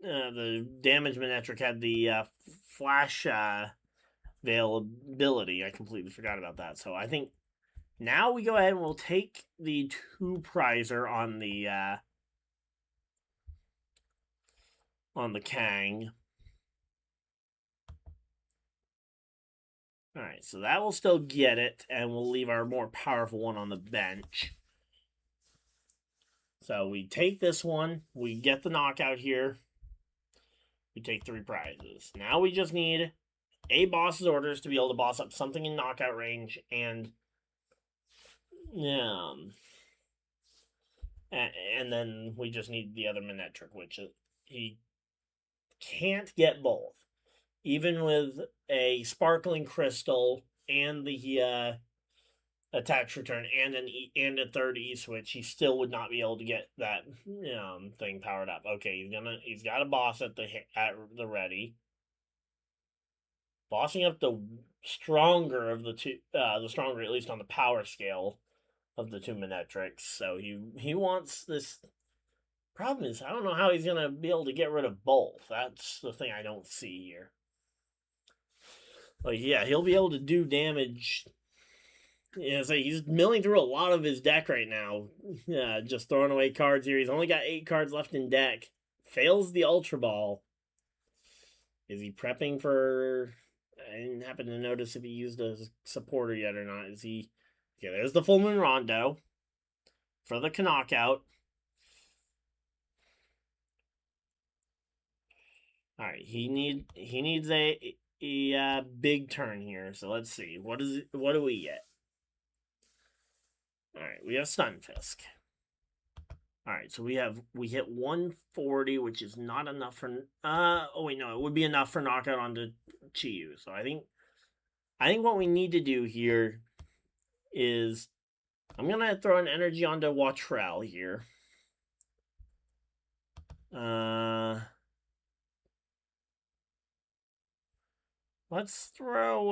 Speaker 1: the damage Manectric had the flash availability. I completely forgot about that. So I think now we go ahead and we'll take the 2 prizer on the Kang. Alright, so that will still get it, and we'll leave our more powerful one on the bench. So we take this one, we get the knockout here, we take 3 prizes. Now we just need a boss's orders to be able to boss up something in knockout range, and then we just need the other Manectric, which he can't get both. Even with a Sparkling Crystal and the attach return and and a 3rd E-Switch, he still would not be able to get that thing powered up. Okay, he's got a boss at the ready. Bossing up the stronger of the two, the stronger at least on the power scale of the 2 Manectrics. So he wants this. Problem is, I don't know how he's gonna be able to get rid of both. That's the thing I don't see here. Like, yeah, he'll be able to do damage. Yeah, so he's milling through a lot of his deck right now. Yeah, just throwing away cards here. He's only got 8 cards left in deck. Fails the Ultra Ball. Is he prepping for? I didn't happen to notice if he used a supporter yet or not. Is he? Okay, there's the Full Moon Rondo for the knockout. All right, he needs a big turn here. So let's see. What do we get? All right, we have Stunfisk. All right, so we hit 140, which is not enough for. Oh wait, no, it would be enough for knockout onto Chiyu. So I think what we need to do here is I'm gonna throw an energy onto Watrel here. Let's throw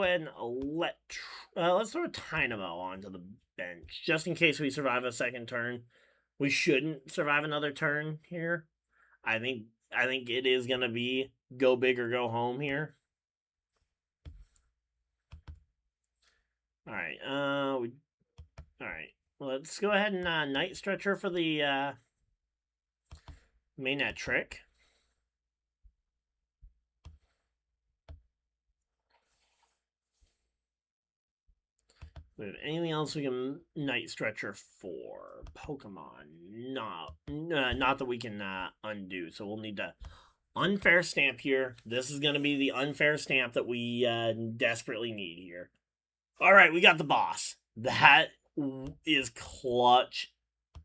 Speaker 1: let's throw a Dynamo onto the bench just in case we survive a second turn. We shouldn't survive another turn here. I think it is gonna be go big or go home here. All right. All right. Let's go ahead and Night Stretcher for the Manectric. We have anything else we can Night Stretcher for? Pokemon. No, not that we can undo. So we'll need to Unfair Stamp here. This is going to be the Unfair Stamp that we desperately need here. All right, we got the boss. That is clutch.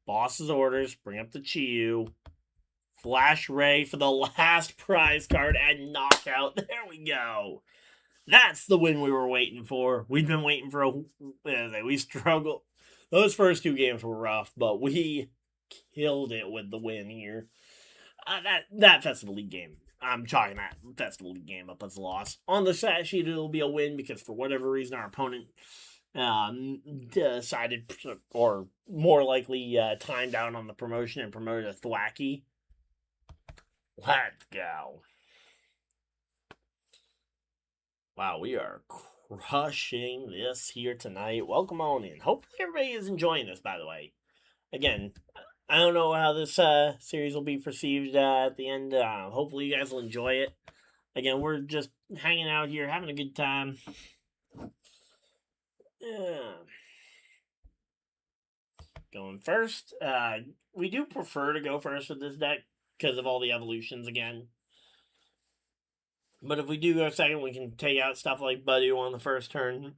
Speaker 1: Boss's orders. Bring up the Chiyu. Flash Ray for the last prize card and knockout. There we go. That's the win we were waiting for. We've been waiting for we struggled. Those first 2 games were rough, but we killed it with the win here. That Festival League game, I'm chalking that Festival League game up as a loss. On the stat sheet, it'll be a win because for whatever reason our opponent decided, or more likely timed out on the promotion and promoted a Thwacky. Let's go. Wow, we are crushing this here tonight. Welcome on in. Hopefully everybody is enjoying this, by the way. Again, I don't know how this series will be perceived at the end. Hopefully you guys will enjoy it. Again, we're just hanging out here, having a good time. Going first. We do prefer to go first with this deck because of all the evolutions again. But if we do go second, we can take out stuff like Budew on the first turn.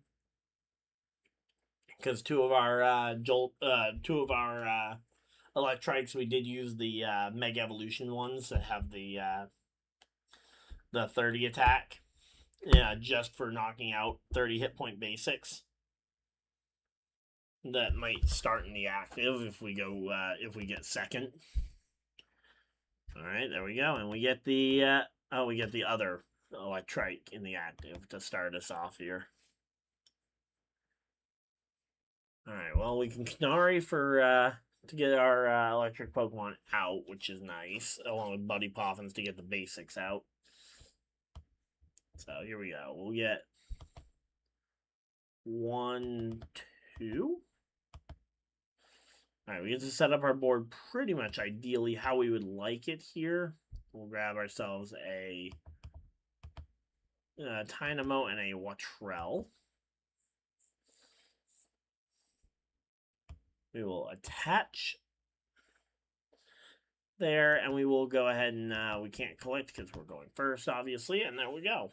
Speaker 1: Because 2 of our Electrics, we did use the Mega Evolution ones that have the 30 attack. Yeah, just for knocking out 30 hit point basics. That might start in the active if we get second. Alright, there we go. And we get the we get the other Electric in the active to start us off here. Alright, well, we can Canary for to get our electric Pokemon out, which is nice, along with Buddy Poffins to get the basics out. So here we go. We'll get 1, 2. Alright, we get to set up our board pretty much ideally how we would like it here. We'll grab ourselves a Dynamo and a Watrel. We will attach there, and we will go ahead and we can't collect because we're going first, obviously, and there we go.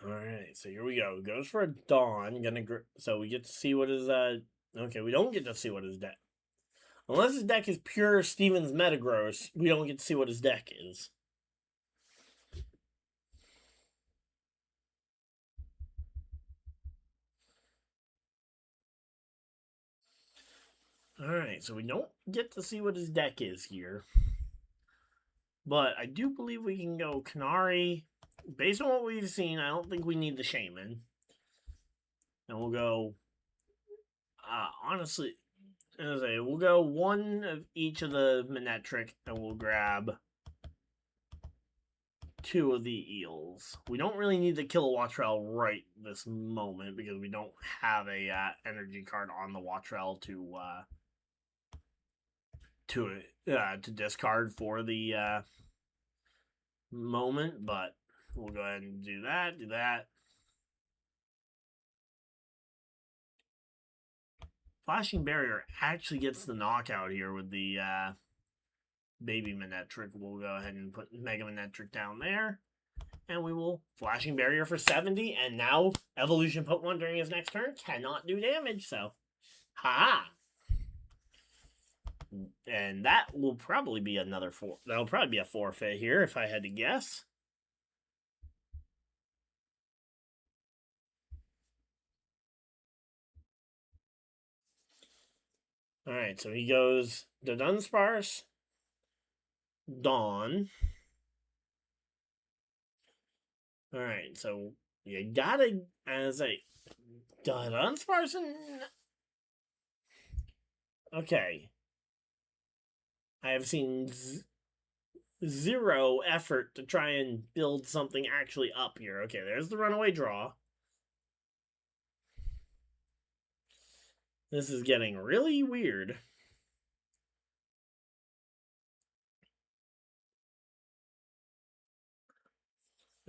Speaker 1: Alright, so here we go. Goes for a Dawn. So we get to see what his okay, we don't get to see what his deck. Unless his deck is pure Stevens Metagross, we don't get to see what his deck is. Alright, so we don't get to see what his deck is here. But I do believe we can go Canary. Based on what we've seen, I don't think we need the Shaman. And we'll go, honestly, we'll go 1 of each of the Manectric, and we'll grab 2 of the Eels. We don't really need the Kilowatt-Trell right this moment because we don't have a energy card on the Watrel to discard for the moment, but we'll go ahead and do that. Flashing Barrier actually gets the knockout here with the Baby Manectric. We'll go ahead and put Mega Manectric down there. And we will Flashing Barrier for 70. And now Evolution Pokemon during his next turn cannot do damage. So, ha! And that will probably be another 4. That'll probably be a forfeit here if I had to guess. Alright, so he goes the Dunsparce, Dawn. Alright, so you gotta, as a Dunsparce and... Okay. I have seen zero effort to try and build something actually up here. Okay, there's the runaway draw. This is getting really weird.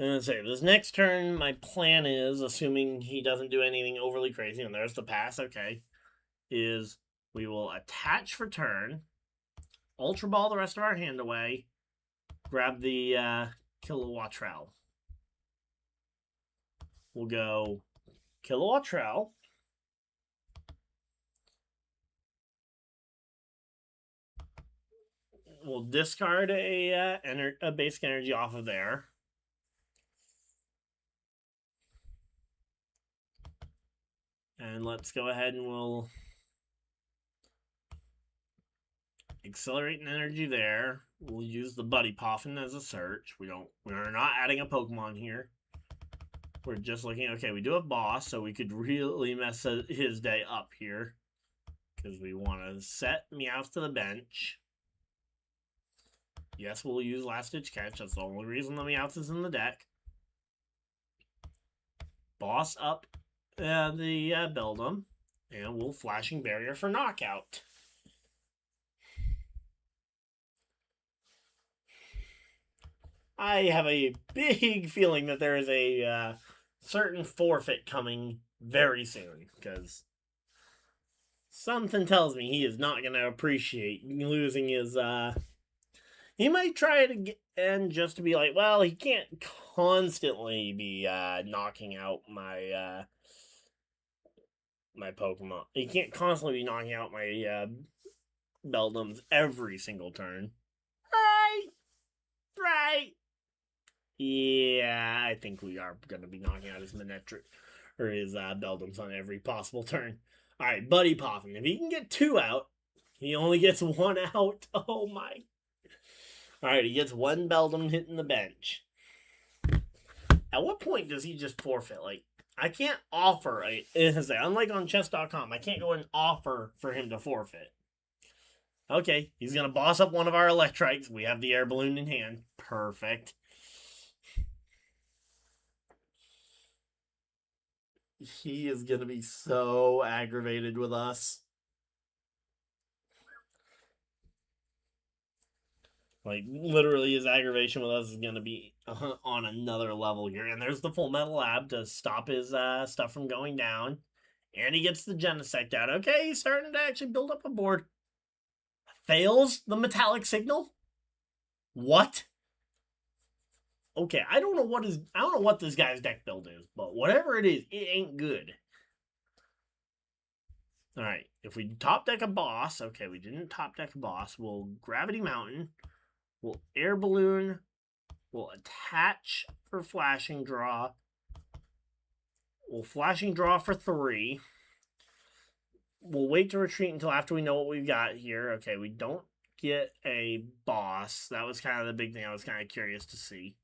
Speaker 1: I'm going to say, this next turn, my plan is, assuming he doesn't do anything overly crazy, and there's the pass, okay, is we will attach for turn, Ultra Ball the rest of our hand away, grab the Kilowattrel. We'll go Kilowattrel. We'll discard a basic energy off of there. And let's go ahead and we'll accelerate an energy there. We'll use the Buddy Poffin as a search. We're not adding a Pokemon here. We're just looking, okay, we do have boss, so we could really mess his day up here. Because we want to set Meowth to the bench. Yes, we'll use Last Ditch Catch. That's the only reason the Meowth is in the deck. Boss up the Beldum. And we'll Flashing Barrier for knockout. I have a big feeling that there is a certain forfeit coming very soon, because something tells me he is not going to appreciate losing his... He might try it again just to be like, well, he can't constantly be knocking out my my Pokemon. He can't constantly be knocking out my Beldums every single turn. Right. Yeah, I think we are going to be knocking out his Manectric or his Beldums on every possible turn. All right, Buddy Poffin. If he can get 2 out, he only gets 1 out. Oh my. All right, he gets 1 Beldum hitting the bench. At what point does he just forfeit? Like, I can't offer unlike on chess.com, I can't go and offer for him to forfeit. Okay, he's going to boss up one of our Electrites. We have the air balloon in hand. Perfect. He is going to be so aggravated with us. Like, literally, his aggravation with us is going to be on another level here. And there's the Full Metal Lab to stop his stuff from going down. And he gets the Genesect out. Okay, he's starting to actually build up a board. Fails the Metallic Signal? What? Okay, I don't know what this guy's deck build is, but whatever it is, it ain't good. All right, if we top deck a boss, okay, we didn't top deck a boss. We'll Gravity Mountain. We'll Air Balloon. We'll attach for Flashing Draw. We'll Flashing Draw for 3. We'll wait to retreat until after we know what we've got here. Okay, we don't get a boss. That was kind of the big thing I was kind of curious to see.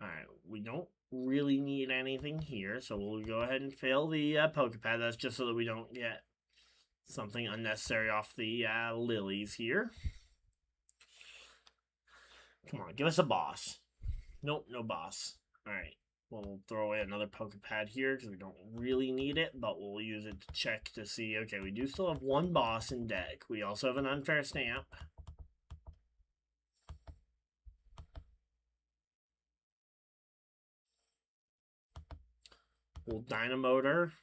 Speaker 1: Alright, we don't really need anything here, so we'll go ahead and fail the Pokepad. That's just so that we don't get something unnecessary off the lilies here. Come on, give us a boss. Nope, no boss. Alright, we'll throw away another Pokepad here because we don't really need it, but we'll use it to check to see, okay, we do still have 1 boss in deck. We also have an Unfair Stamp. We'll Dynamotor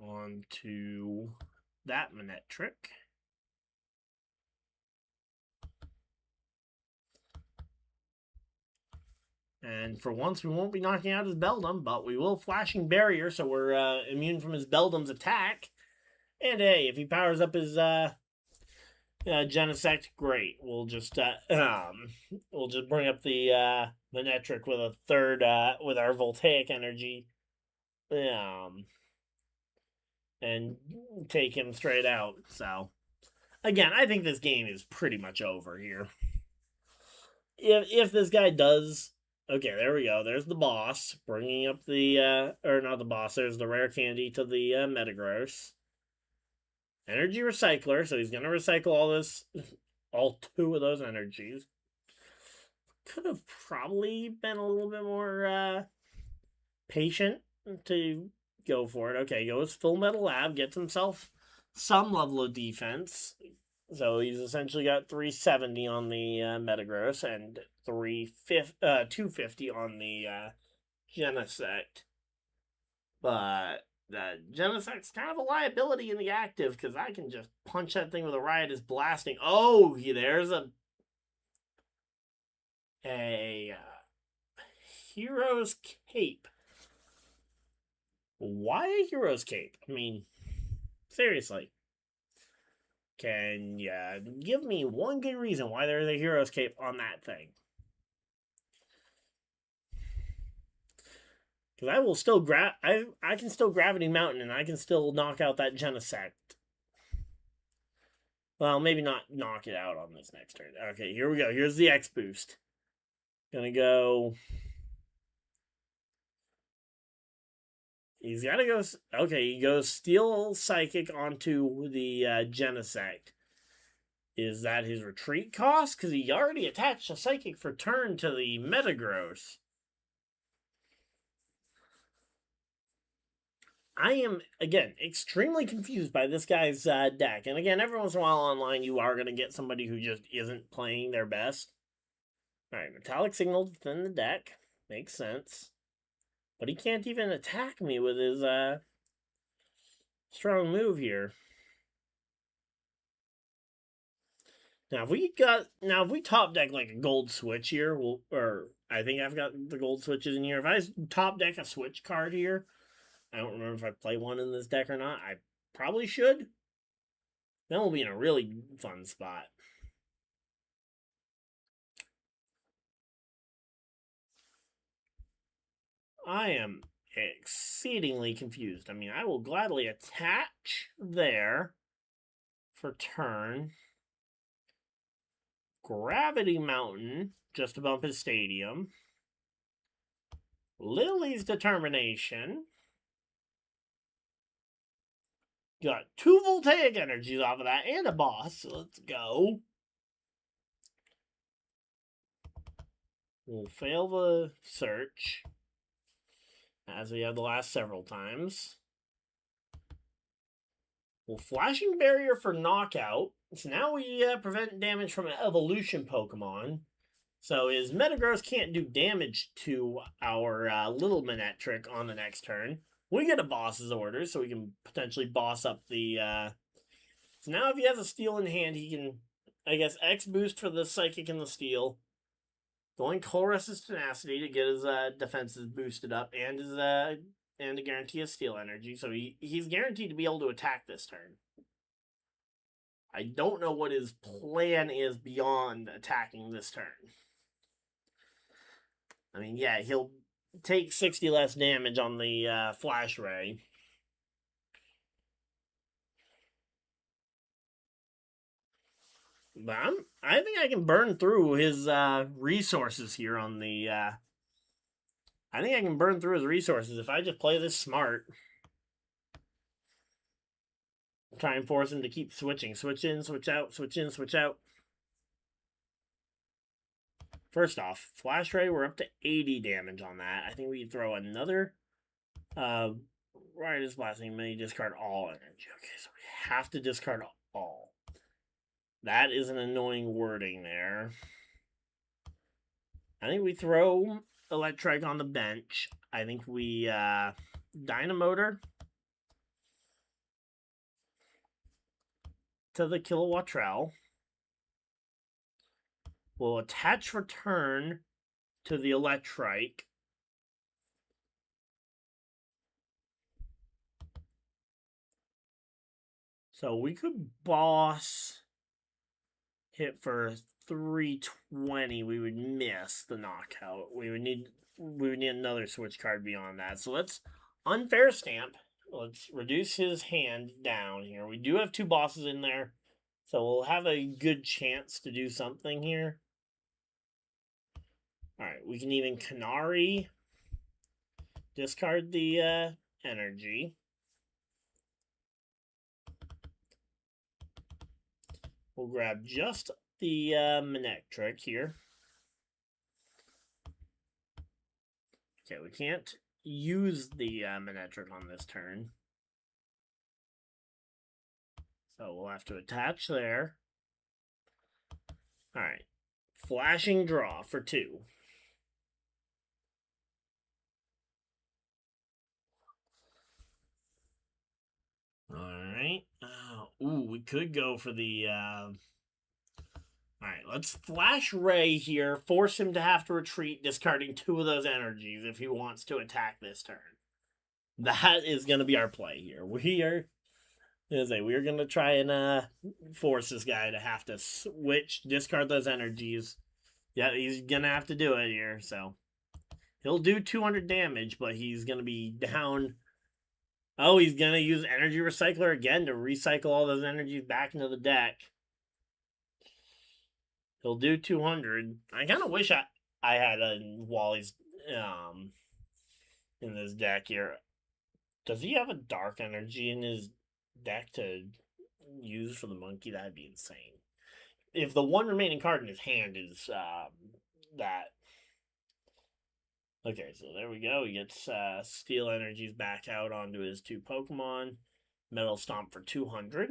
Speaker 1: onto that Manectric. And for once, we won't be knocking out his Beldum, but we will Flashing Barrier, so we're immune from his Beldum's attack. And hey, if he powers up his Genesect, great. We'll just bring up the Manectric with a third with our Voltaic energy, and take him straight out. So again, I think this game is pretty much over here. If this guy does Okay, there we go. There's the boss. Bringing up the, or not the boss, there's the rare candy to the Metagross. Energy Recycler, so he's going to recycle all this, all 2 of those energies. Could have probably been a little bit more patient to go for it. Okay, goes Full Metal Lab, gets himself some level of defense. So he's essentially got 370 on the Metagross and 250 on the Genesect. But the Genesect's kind of a liability in the active because I can just punch that thing with a Riotous Blasting. Oh, there's a Hero's Cape. Why a Hero's Cape? I mean, seriously. Can you give me one good reason why there's a Hero's Cape on that thing? Because I will still I can still Gravity Mountain and I can still knock out that Genesect. Well, maybe not knock it out on this next turn. Okay, here we go. Here's the X boost. Gonna go. He's got to go. Okay, he goes Steel Psychic onto the Genesect. Is that his retreat cost? Because he already attached a Psychic for turn to the Metagross. I am, again, extremely confused by this guy's deck. And again, every once in a while online, you are going to get somebody who just isn't playing their best. Alright, Metallic Signal within the deck. Makes sense. But he can't even attack me with his strong move here. Now, if we top deck like a gold switch here, or I think I've got the gold switches in here. If I top deck a switch card here, I don't remember if I play one in this deck or not. I probably should. Then we'll be in a really fun spot. I am exceedingly confused. I mean, I will gladly attach there for turn. Gravity Mountain, just to bump his stadium. Lily's Determination. Got 2 Voltaic energies off of that and a boss, so let's go. We'll fail the search, as we have the last several times. We'll Flashing Barrier for knockout. So now we prevent damage from an evolution Pokemon. So his Metagross can't do damage to our little Manectric on the next turn. We get a boss's order, so we can potentially boss up the... So now if he has a steel in hand, he can, I guess, X boost for the Psychic and the Steel. Going Colress's Tenacity to get his defenses boosted up, and his and to guarantee his Steel energy. So he's guaranteed to be able to attack this turn. I don't know what his plan is beyond attacking this turn. I mean, yeah, he'll take 60 less damage on the Flash Ray. But I think I can burn through his resources here on the... I think I can burn through his resources if I just play this smart. Try and force him to keep switching. Switch in, switch out, switch in, switch out. First off, Flash Ray, we're up to 80 damage on that. I think we can throw another Riotous Blasting, maybe discard all energy. Okay, so we have to discard all. That is an annoying wording there. I think we throw Electrike on the bench. I think we Dynamotor to the Kilowattrel. We'll attach return to the Electrike. So we could boss hit for 320. We would miss the knockout. We would need another switch card beyond that. So let's Unfair Stamp. Let's reduce his hand down here. We do have 2 bosses in there, so we'll have a good chance to do something here. Alright, we can even Canary. Discard the energy. We'll grab just the Manectric here. Okay, we can't use the Manectric on this turn. So we'll have to attach there. Alright. Flashing draw for 2. Alright. Ooh, we could go for the... Alright, let's Flash Ray here. Force him to have to retreat, discarding 2 of those energies if he wants to attack this turn. That is going to be our play here. We're going to try and force this guy to have to switch, discard those energies. Yeah, he's going to have to do it here, so... He'll do 200 damage, but he's going to be down... Oh, he's going to use Energy Recycler again to recycle all those energies back into the deck. He'll do 200. I kind of wish I had a Wally's in this deck here. Does he have a Dark Energy in his deck to use for the monkey? That'd be insane. If the one remaining card in his hand is that... Okay, so there we go. He gets Steel Energies back out onto his 2 Pokemon. Metal Stomp for 200.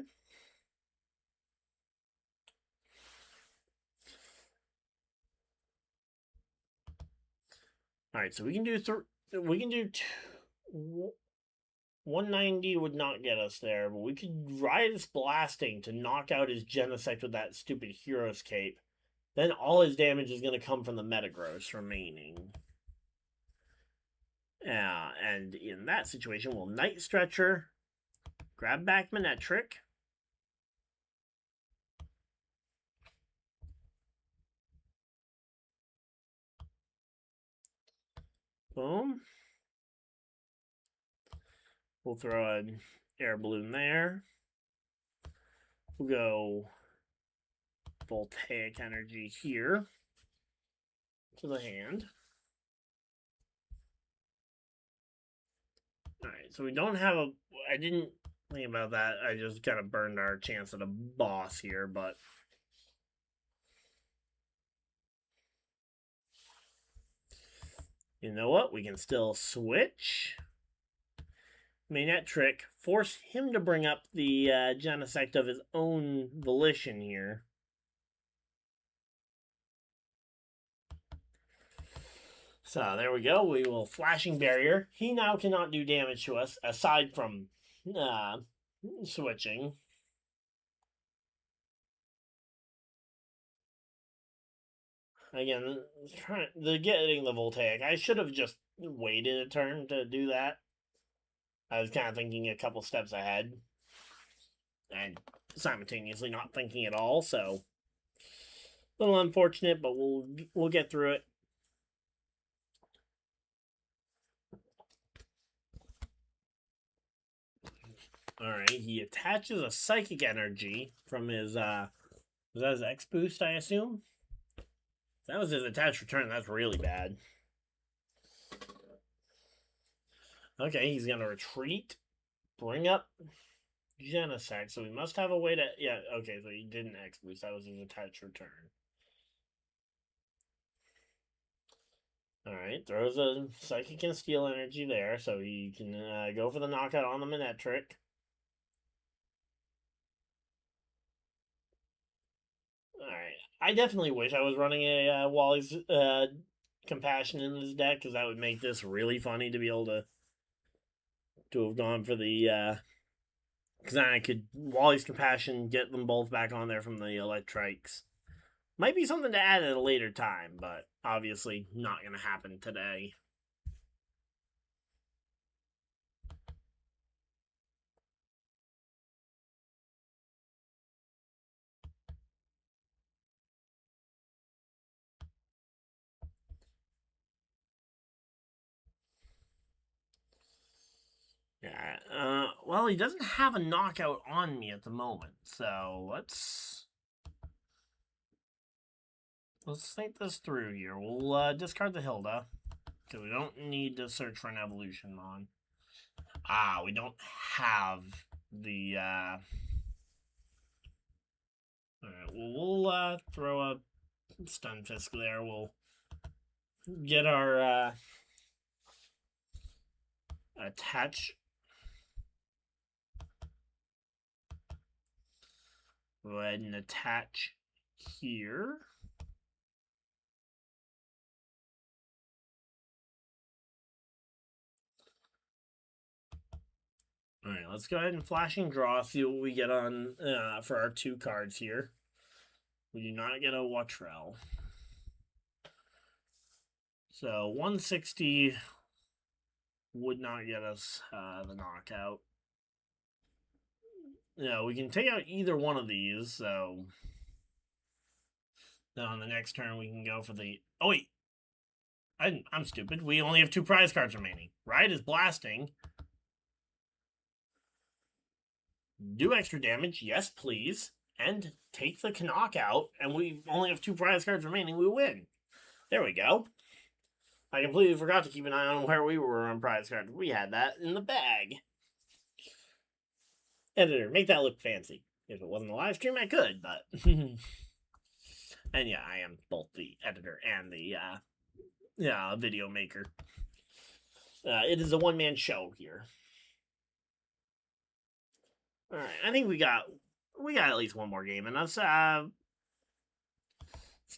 Speaker 1: Alright, so we can do 190 would not get us there, but we could Riotous Blasting to knock out his Genesect with that stupid Hero's Cape. Then all his damage is going to come from the Metagross remaining. And in that situation, we'll Night Stretcher, grab back Manectric. Boom. We'll throw an Air Balloon there. We'll go Voltaic Energy here to the hand. Alright, so we don't have a... I didn't think about that. I just kind of burned our chance at a boss here, but... You know what? We can still switch. Manectric, force him to bring up the Genesect of his own volition here. So there we go. We will Flashing Barrier. He now cannot do damage to us aside from switching. Again, getting the Voltaic. I should have just waited a turn to do that. I was kind of thinking a couple steps ahead. And simultaneously not thinking at all, so... A little unfortunate, but we'll get through it. Alright, he attaches a Psychic Energy from his, was that his X Boost, I assume? If that was his attached return, that's really bad. Okay, he's gonna retreat, bring up Genesect, so we must have a way to, yeah, okay, so he didn't X Boost, that was his attached return. Alright, throws a Psychic and Steel Energy there, so he can go for the knockout on the Manectric. Alright, I definitely wish I was running a Wally's Compassion in this deck, because that would make this really funny to be able to have gone for the, because then I could Wally's Compassion, get them both back on there from the Electrics. Might be something to add at a later time, but obviously not going to happen today. Yeah, well, he doesn't have a knockout on me at the moment, so let's let's think this through here. We'll discard the Hilda, because we don't need to search for an evolution mon. We don't have the, Alright, well, we'll throw a Stunfisk there. We'll get our, attach. Go ahead and attach here. All right, let's go ahead and flashing draw, see what we get on for our 2 cards here. We do not get a Wattrell. So 160 would not get us the knockout. Yeah, we can take out either one of these, so then on the next turn we can go for the... Oh, wait. I'm stupid. We only have 2 prize cards remaining. Riot is blasting. Do extra damage, yes, please. And take the knockout, and we only have 2 prize cards remaining. We win. There we go. I completely forgot to keep an eye on where we were on prize cards. We had that in the bag. Editor, make that look fancy. If it wasn't a live stream, I could, but... And yeah, I am both the editor and the video maker. It is a one-man show here. All right, I think we got at least one more game in us. Let's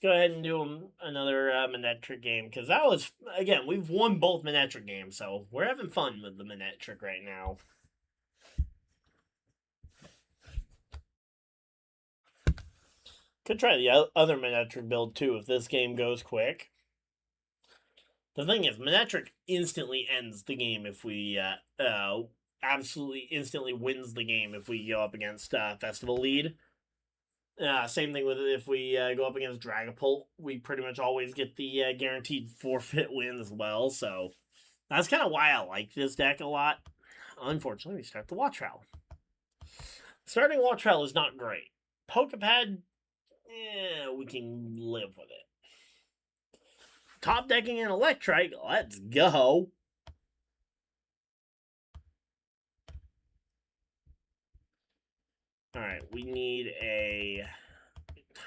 Speaker 1: go ahead and do another Manectric game, because that was, again, we've won both Manectric games, so we're having fun with the Manectric right now. Could try the other Manectric build too if this game goes quick. The thing is, Manectric instantly ends the game if we absolutely instantly wins the game if we go up against Festival Lead. Same thing with if we go up against Dragapult. We pretty much always get the guaranteed forfeit win as well. So that's kind of why I like this deck a lot. Unfortunately, we start the Wattrell. Starting Wattrell is not great. Pokepad, we can live with it. Top decking an Electrike, let's go. Alright, we need a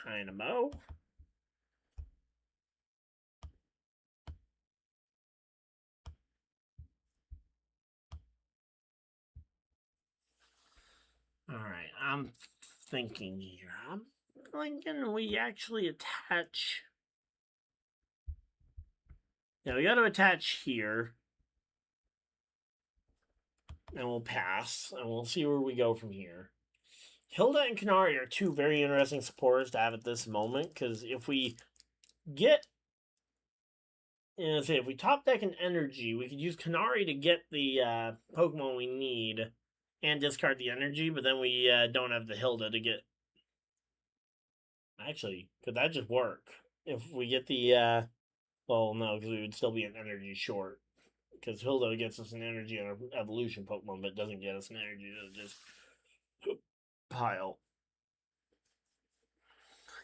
Speaker 1: Dynamo. Alright, I'm thinking here. I'm thinking we actually attach... Now we got to attach here. And we'll pass. And we'll see where we go from here. Hilda and Canary are 2 very interesting supporters to have at this moment. Because if we get... if we top deck an energy, we could use Canary to get the Pokemon we need. And discard the energy. But then we don't have the Hilda to get... Actually, could that just work? If we get the... Well, no, because we would still be an energy short. Because Hilda gets us an energy on an evolution Pokemon, but doesn't get us an energy to just pile.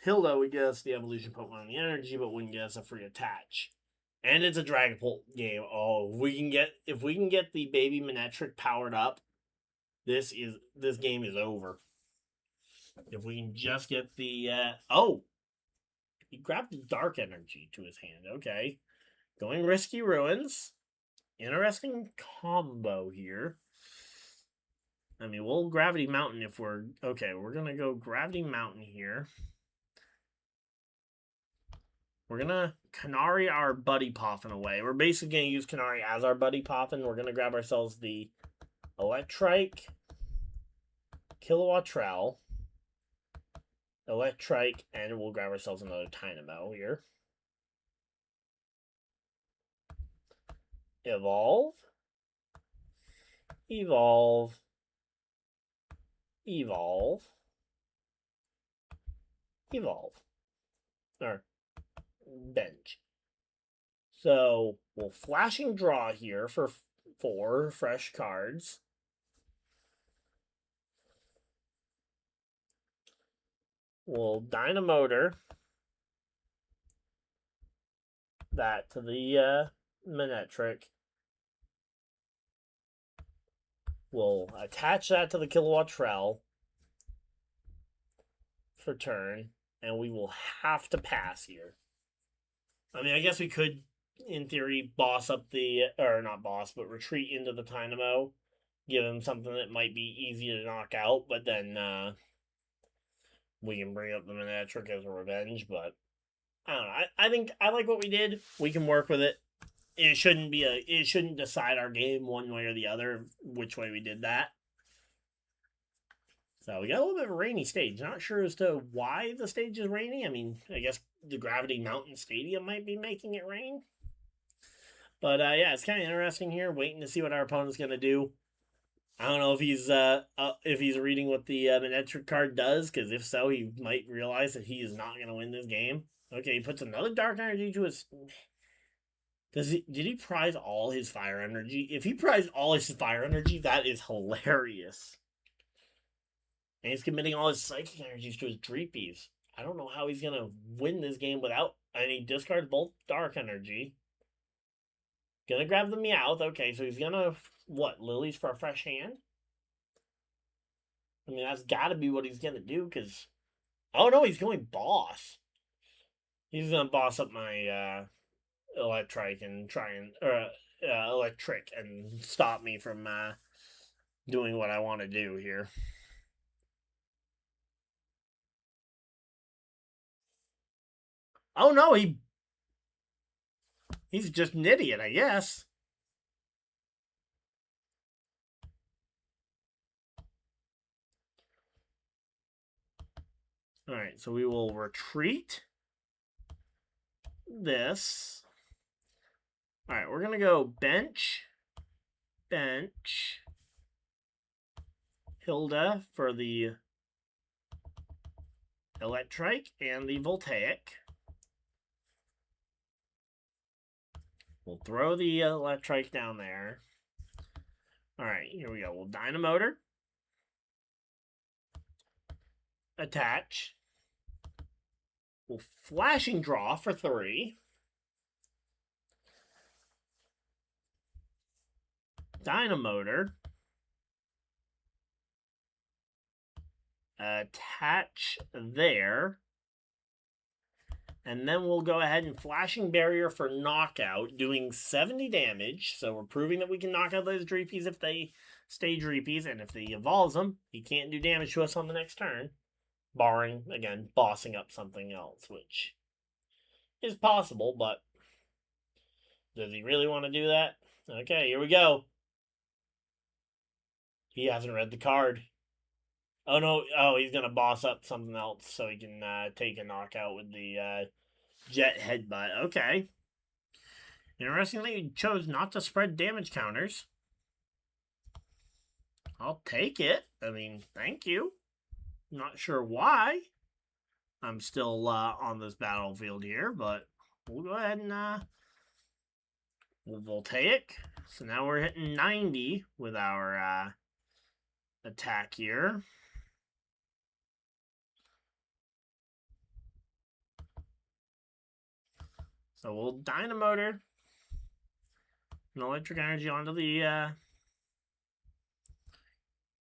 Speaker 1: Hilda would get us the evolution Pokemon on the energy, but wouldn't get us a free attach. And it's a Dragapult game. Oh, if we can get the baby Manectric powered up, this game is over. If we can just get the he grabbed the dark energy to his hand. Okay. Going Risky Ruins. Interesting combo here. I mean, we'll Gravity Mountain if we're... Okay, we're going to go Gravity Mountain here. We're going to Canary our Buddy Poffin away. We're basically going to use Canary as our Buddy Poffin. We're going to grab ourselves the Electrike, Kilowattrell, Electrike, and we'll grab ourselves another Dynamo here. Evolve. Evolve. Evolve. Evolve. Or bench. So we'll flashing draw here for 4 fresh cards. We'll Dynamotor. that to the Manectric. We'll attach that to the Kilowatt Trell for turn, and we will have to pass here. I mean, I guess we could, in theory, boss up the, or not boss, but retreat into the Dynamo, give him something that might be easy to knock out, but then we can bring up the Manectric as a revenge, but I don't know. I think I like what we did. We can work with it. It shouldn't decide our game one way or the other, which way we did that. So we got a little bit of a rainy stage. Not sure as to why the stage is rainy. I mean, I guess the Gravity Mountain Stadium might be making it rain. But yeah, it's kind of interesting here, waiting to see what our opponent's gonna do. I don't know if he's reading what the Manectric card does, because if so, he might realize that he is not gonna win this game. Okay, he puts another Dark Energy to his. Did he prize all his Fire Energy? If he prized all his Fire Energy, that is hilarious. And he's committing all his Psychic Energies to his Dreepies. I don't know how he's gonna win this game without. And he discards both Dark Energy. Gonna grab the Meowth. Okay, so he's gonna what? Lilies for a fresh hand. I mean, that's got to be what he's gonna do. Because oh no, he's going boss. He's gonna boss up my Electric and try and Electric and stop me from doing what I want to do here. Oh no, he's just an idiot, I guess. All right, so we will retreat this. All right, we're gonna go bench, Hilda for the Electric and the Voltaic. We'll throw the Electric down there. All right, here we go. We'll Dynamotor. Attach. We'll Flashing Draw for 3. Dynamotor. Attach there. And then we'll go ahead and Flashing Barrier for knockout, doing 70 damage. So we're proving that we can knock out those Dreepies if they stay Dreepies. And if he evolves them, he can't do damage to us on the next turn. Barring, again, bossing up something else, which is possible, but does he really want to do that? Okay, here we go. He hasn't read the card. Oh no! Oh, he's gonna boss up something else so he can take a knockout with the Jet Headbutt. Okay. Interestingly, he chose not to spread damage counters. I'll take it. I mean, thank you. Not sure why I'm still on this battlefield here, but we'll go ahead and we'll Voltaic. So now we're hitting 90 with our attack here. So we'll Dynamotor an Electric Energy onto the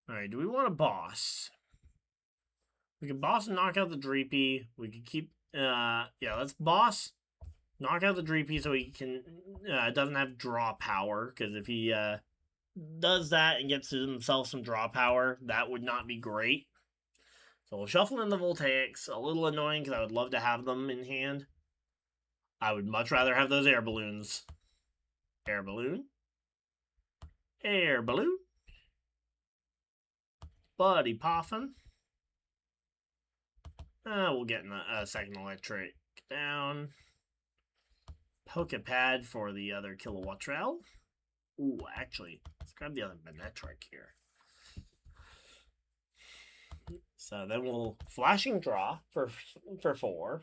Speaker 1: Alright, do we want a boss? We can boss and knock out the Dreepy. We could keep yeah, let's boss. Knock out the Dreepy so he can doesn't have draw power, because if he does that and gets himself some draw power, that would not be great. So we'll shuffle in the Voltaics. A little annoying because I would love to have them in hand. I would much rather have those air balloons. Air balloon. Air balloon. Buddy Poffin. We'll get in a second Electric down. Pokepad for the other Kilowatt Trell. Ooh, actually, let's grab the other Manectric here. So then we'll Flashing Draw for 4.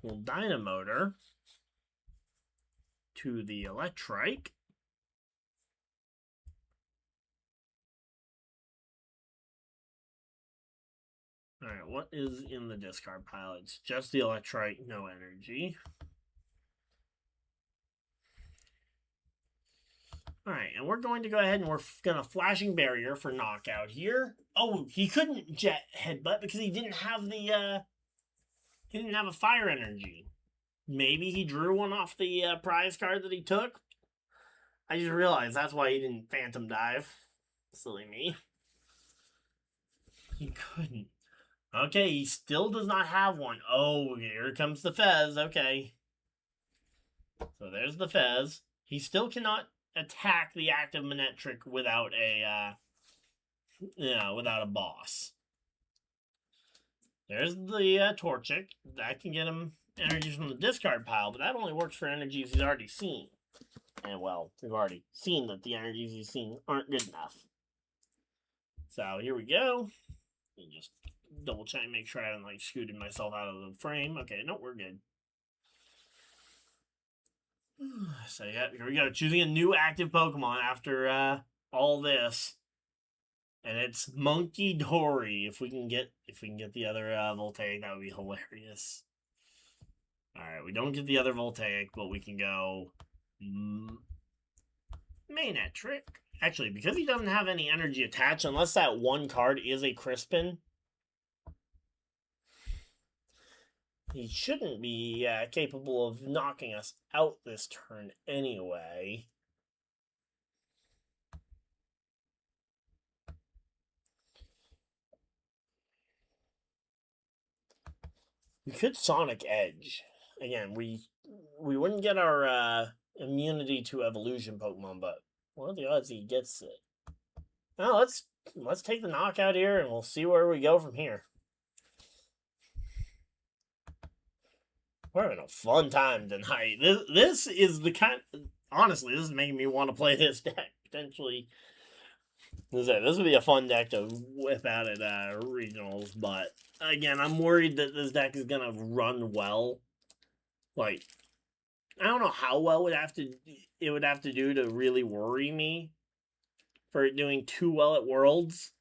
Speaker 1: We'll Dynamotor to the Electric. Alright, what is in the discard pile? It's just the Electrite, no energy. Alright, and we're going to go ahead and we're going to Flashing Barrier for knockout here. Oh, he couldn't Jet Headbutt because he didn't have the, he didn't have a Fire Energy. Maybe he drew one off the prize card that he took. I just realized that's why he didn't Phantom Dive. Silly me. He couldn't. Okay, he still does not have one. Oh, here comes the Fez. Okay. So there's the Fez. He still cannot attack the active Manectric without a, without a boss. There's the Torchic. That can get him energies from the discard pile, but that only works for energies he's already seen. And, well, we've already seen that the energies he's seen aren't good enough. So, here we go. And just double check, make sure I haven't, like, scooted myself out of the frame. Okay, no, we're good. So, yeah, here we go. Choosing a new active Pokemon after all this. And it's Monkey Dory. If we can get the other Voltaic, that would be hilarious. Alright, we don't get the other Voltaic, but we can go Manectric. Actually, because he doesn't have any energy attached, unless that one card is a Crispin, he shouldn't be capable of knocking us out this turn anyway. We could Sonic Edge. Again, we wouldn't get our immunity to evolution Pokemon, but what are the odds he gets it? Now let's take the knockout here and we'll see where we go from here. We're having a fun time tonight. This is the kind. Honestly, this is making me want to play this deck potentially. This would be a fun deck to whip out at regionals, but again, I'm worried that this deck is gonna run well. Like, I don't know how well it would have to do to really worry me for it doing too well at Worlds.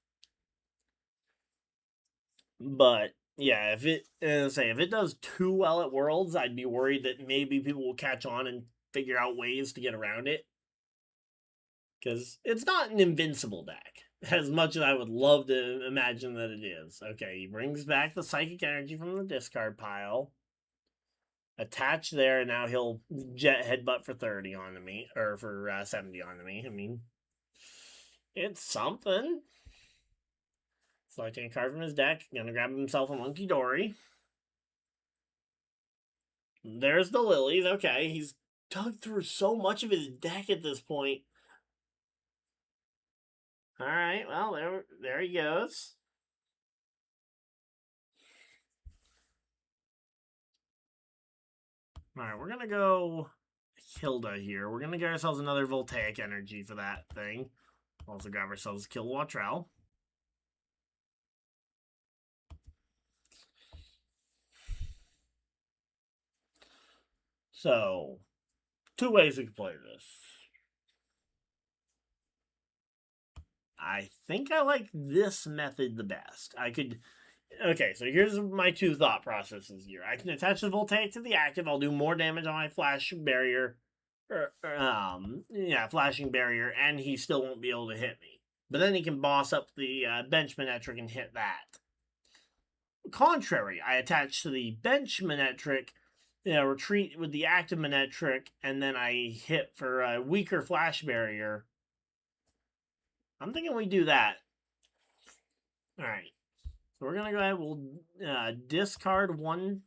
Speaker 1: But yeah, if it does too well at Worlds, I'd be worried that maybe people will catch on and figure out ways to get around it. Because it's not an invincible deck, as much as I would love to imagine that it is. Okay, he brings back the Psychic Energy from the discard pile. Attach there, and now he'll Jet Headbutt for 30 onto me, or for 70 onto me. I mean, it's something. Selecting a card from his deck, gonna grab himself a Monkey Dory. There's the Lilies. Okay, he's dug through so much of his deck at this point. Alright, well, there he goes. Alright, we're gonna go Hilda here. We're gonna get ourselves another Voltaic energy for that thing. Also grab ourselves Kilowattrel. So, two ways we can play this. I think I like this method the best. Okay, so here's my two thought processes here. I can attach the Voltaic to the active. I'll do more damage on my Flash Barrier. Flashing Barrier, and he still won't be able to hit me. But then he can boss up the Bench Manectric and hit that. Contrary, I attach to the Bench Manectric, retreat with the active Manectric, and then I hit for a weaker Flash Barrier. I'm thinking we do that. Alright. So we're going to go ahead, we'll discard one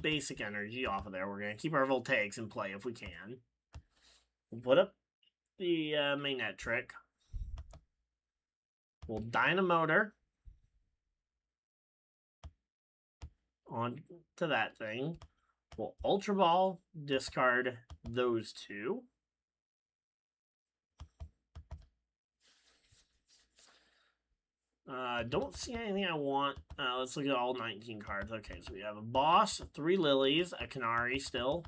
Speaker 1: basic energy off of there. We're going to keep our Voltaics in play if we can. We'll put up the Manectric. We'll Dynamotor on to that thing. We'll Ultra Ball, discard those two. Don't see anything I want. Let's look at all 19 cards. Okay, so we have a Boss, 3 Lilies, a Canary still,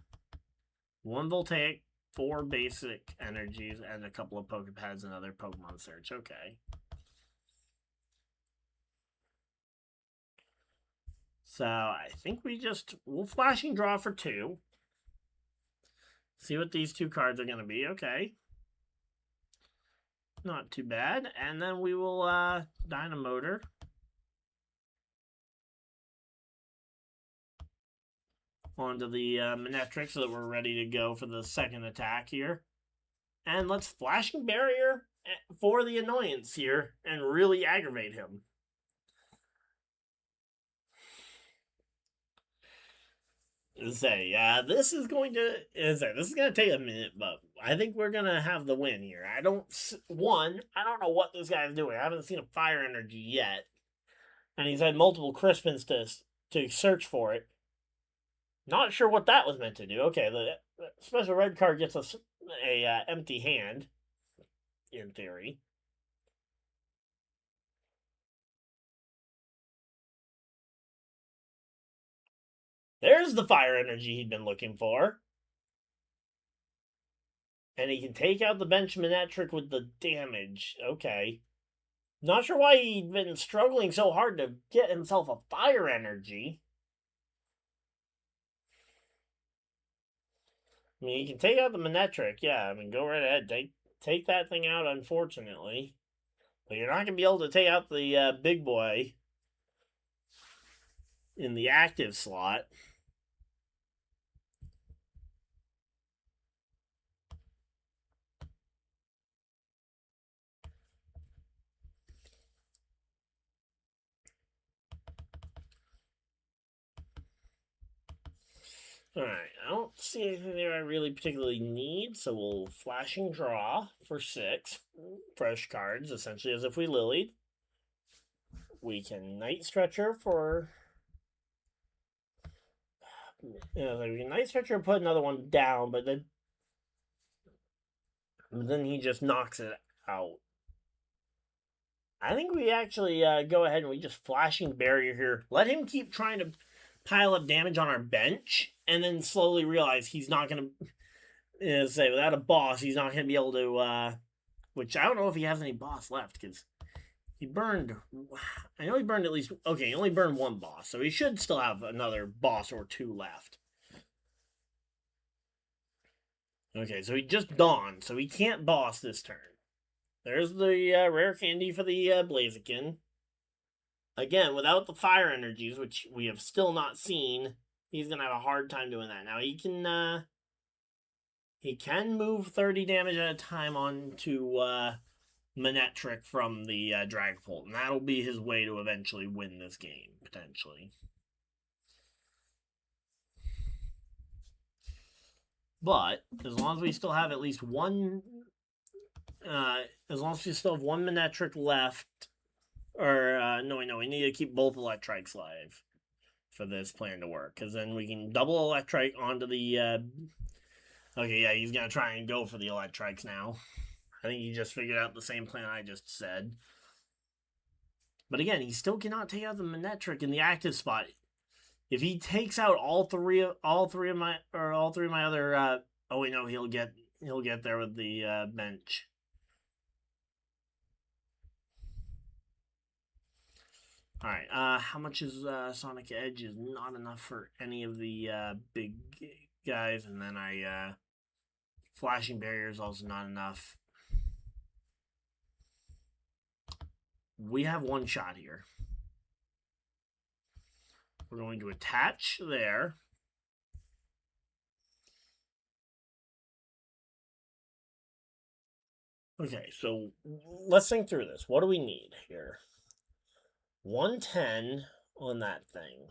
Speaker 1: 1 Voltaic, 4 basic energies, and a couple of Pokepads and other Pokemon Search. Okay. So I think we'll flashing draw for 2. See what these 2 cards are going to be. Okay. Not too bad. And then we will Dynamotor. Onto the Manectric so that we're ready to go for the second attack here. And let's Flashing Barrier for the annoyance here and really aggravate him. This is going to take a minute, but I think we're gonna have the win here. I don't know what this guy's doing. I haven't seen a fire energy yet, and he's had multiple Crispins to search for it. Not sure what that was meant to do. Okay, the special red card gets us a empty hand, in theory. There's the fire energy he'd been looking for. And he can take out the bench Manectric with the damage. Okay. Not sure why he'd been struggling so hard to get himself a fire energy. I mean, he can take out the Manectric. Yeah, I mean, go right ahead. Take that thing out, unfortunately. But you're not going to be able to take out the big boy in the active slot. Alright, I don't see anything there I really particularly need, so we'll Flashing Draw for 6 fresh cards, essentially as if we lilied. We can Night Stretcher for... we can Night Stretcher and put another one down, but then he just knocks it out. I think we actually go ahead and we just Flashing Barrier here. Let him keep trying to pile up damage on our bench, and then slowly realize he's not going to, without a boss, he's not going to be able to, which I don't know if he has any boss left, because he burned, I know he burned at least, okay, he only burned 1 boss, so he should still have another boss or 2 left. Okay, so he just dawned, so he can't boss this turn. There's the rare candy for the Blaziken. Again, without the fire energies, which we have still not seen, he's going to have a hard time doing that. Now, he can move 30 damage at a time onto Manectric from the Dragapult, and that'll be his way to eventually win this game, potentially. But, as long as we still have at least one... as long as we still have 1 Manectric left... Or, no, we need to keep both Electrics live for this plan to work. Because then we can double Electrike onto the, Okay, yeah, he's going to try and go for the Electrics now. I think he just figured out the same plan I just said. But again, he still cannot take out the Manectric in the active spot. If he takes out all three of my other, oh wait, no, he'll get there with the, bench. Alright, how much is Sonic Edge? Is not enough for any of the big guys, and then Flashing Barrier is also not enough. We have 1 shot here. We're going to attach there. Okay, so let's think through this. What do we need here? 110 on that thing.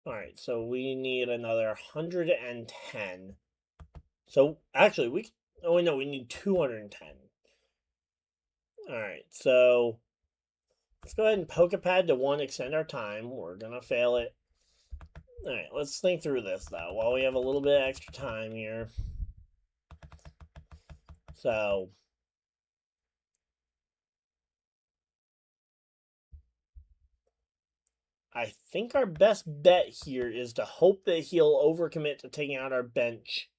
Speaker 1: Alright, so we need another 110. So, actually, we need 210. Alright, so let's go ahead and Pokepad to 1, extend our time. We're gonna fail it. Alright, let's think through this, though, while we have a little bit of extra time here. So, I think our best bet here is to hope that he'll overcommit to taking out our bench.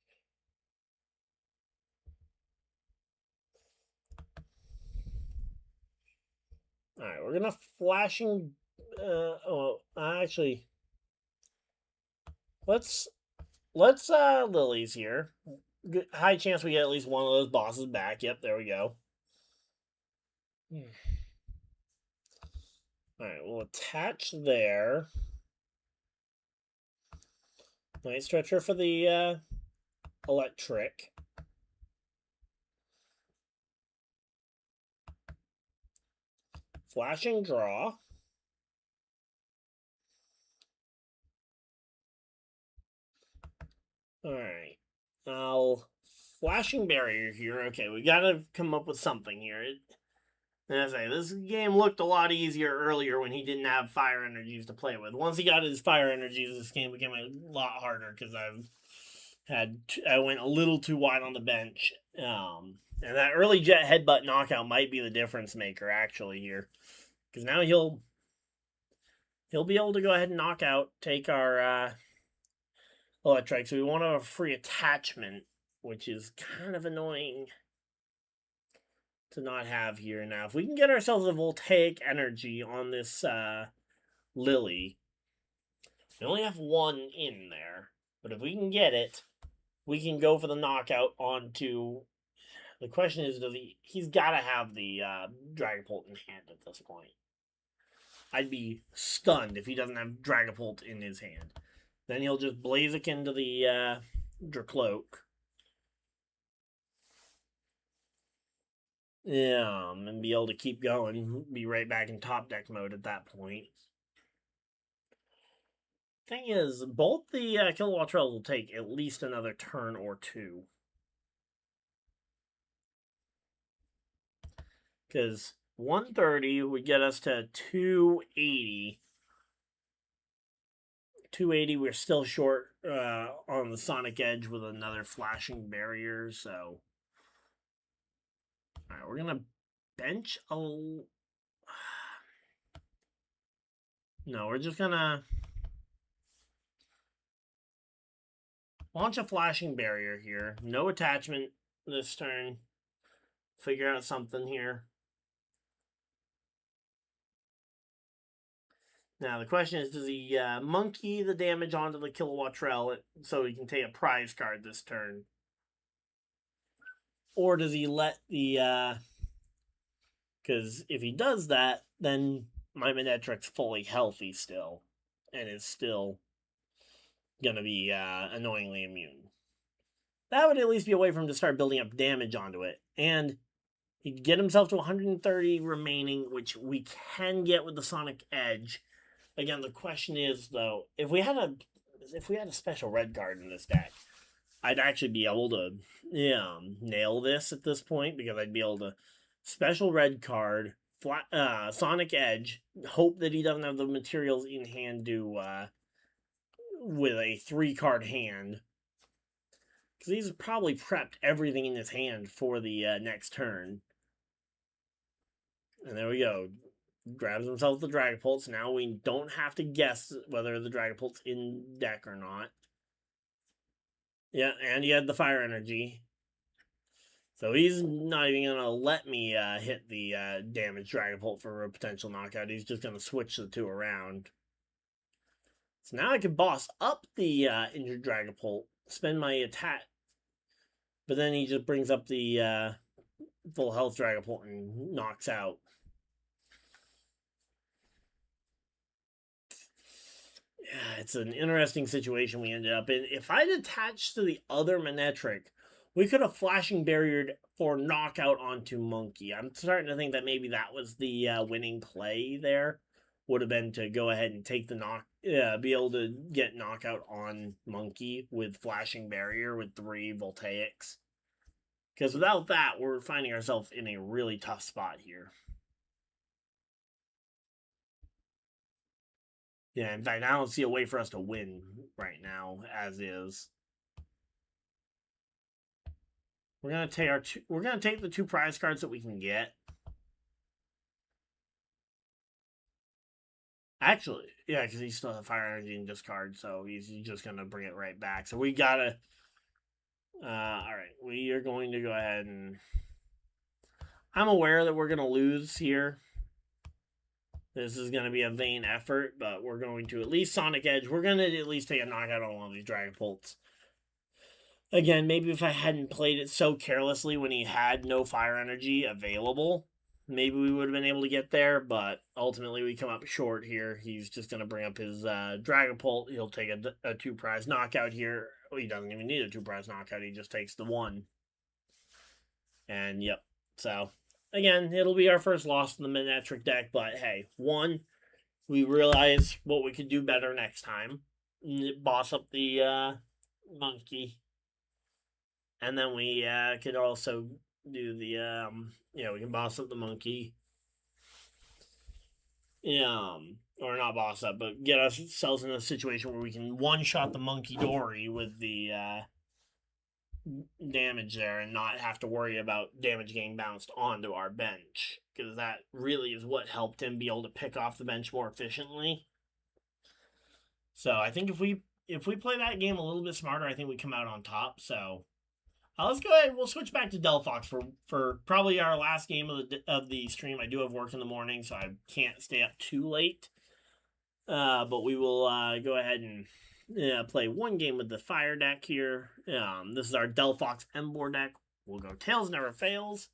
Speaker 1: All right, we're gonna flashing. Actually, let's Lilies here. Good, high chance we get at least one of those bosses back. Yep, there we go. All right, we'll attach there. Nice stretcher for the electric. Flashing draw. Alright. I'll flashing barrier here. Okay, we gotta come up with something here. As I say, this game looked a lot easier earlier when he didn't have fire energies to play with. Once he got his fire energies, this game became a lot harder because I went a little too wide on the bench. And that early jet headbutt knockout might be the difference maker actually here, because now he'll be able to go ahead and knock out, take our electric. So we want a free attachment, which is kind of annoying to not have here. Now, if we can get ourselves a voltaic energy on this Lily, we only have one in there, but if we can get it, we can go for the knockout onto. The question is, he's got to have the Dragapult in hand at this point. I'd be stunned if he doesn't have Dragapult in his hand. Then he'll just Blaziken into the Dracloak. Yeah, and be able to keep going. Be right back in top deck mode at that point. Thing is, both the Kilowattrells will take at least another turn or two. Because 130 would get us to 280. 280, we're still short on the Sonic Edge with another flashing barrier, so. Alright, we're gonna bench a. No, we're just gonna launch a flashing barrier here. No attachment this turn. Figure out something here. Now the question is, does he monkey the damage onto the Kilowattrell so he can take a prize card this turn? Or does he let the... Because if he does that, then my Manectric's fully healthy still. And is still going to be annoyingly immune. That would at least be a way for him to start building up damage onto it. And he'd get himself to 130 remaining, which we can get with the Sonic Edge. Again, the question is though, if we had a special red card in this deck, I'd actually be able to nail this at this point, because I'd be able to special red card, Sonic Edge, hope that he doesn't have the materials in hand to with a 3-card hand, because he's probably prepped everything in his hand for the next turn. And there we go. Grabs himself the Dragapults. Now we don't have to guess whether the Dragapult's in deck or not. Yeah, and he had the fire energy. So he's not even going to let me hit the damaged Dragapult for a potential knockout. He's just going to switch the two around. So now I can boss up the injured Dragapult, spend my attack. But then he just brings up the full health Dragapult and knocks out. Yeah, it's an interesting situation we ended up in. If I'd attached to the other Manectric, we could have flashing barriered for knockout onto Monkey. I'm starting to think that maybe that was the winning play there. Would have been to go ahead and take the be able to get knockout on Monkey with flashing barrier with 3 voltaics. Because without that, we're finding ourselves in a really tough spot here. Yeah, in fact, I don't see a way for us to win right now, as is. We're gonna take the 2 prize cards that we can get. Actually, yeah, because he still has fire energy and discard, so he's just gonna bring it right back. So we gotta. Alright, we are going to go ahead and. I'm aware that we're gonna lose here. This is going to be a vain effort, but we're going to at least Sonic Edge. We're going to at least take a knockout on one of these Dragapults. Again, maybe if I hadn't played it so carelessly when he had no fire energy available, maybe we would have been able to get there, but ultimately we come up short here. He's just going to bring up his Dragapult. He'll take a 2-prize knockout here. Well, he doesn't even need a 2-prize knockout. He just takes the 1. And, yep. So, again, it'll be our first loss in the Manectric deck, but hey, 1, we realize what we could do better next time. Boss up the monkey. And then we could also do the, we can boss up the monkey. Or not boss up, but get ourselves in a situation where we can one-shot the Monkey Dory with the damage there and not have to worry about damage getting bounced onto our bench. Because that really is what helped him be able to pick off the bench more efficiently. So I think if we play that game a little bit smarter, I think we come out on top. So let's go ahead. We'll switch back to Delphox for probably our last game of the stream. I do have work in the morning, so I can't stay up too late. But we will go ahead and play one game with the fire deck here. This is our Delphox Emboar deck. We'll go Tails Never Fails.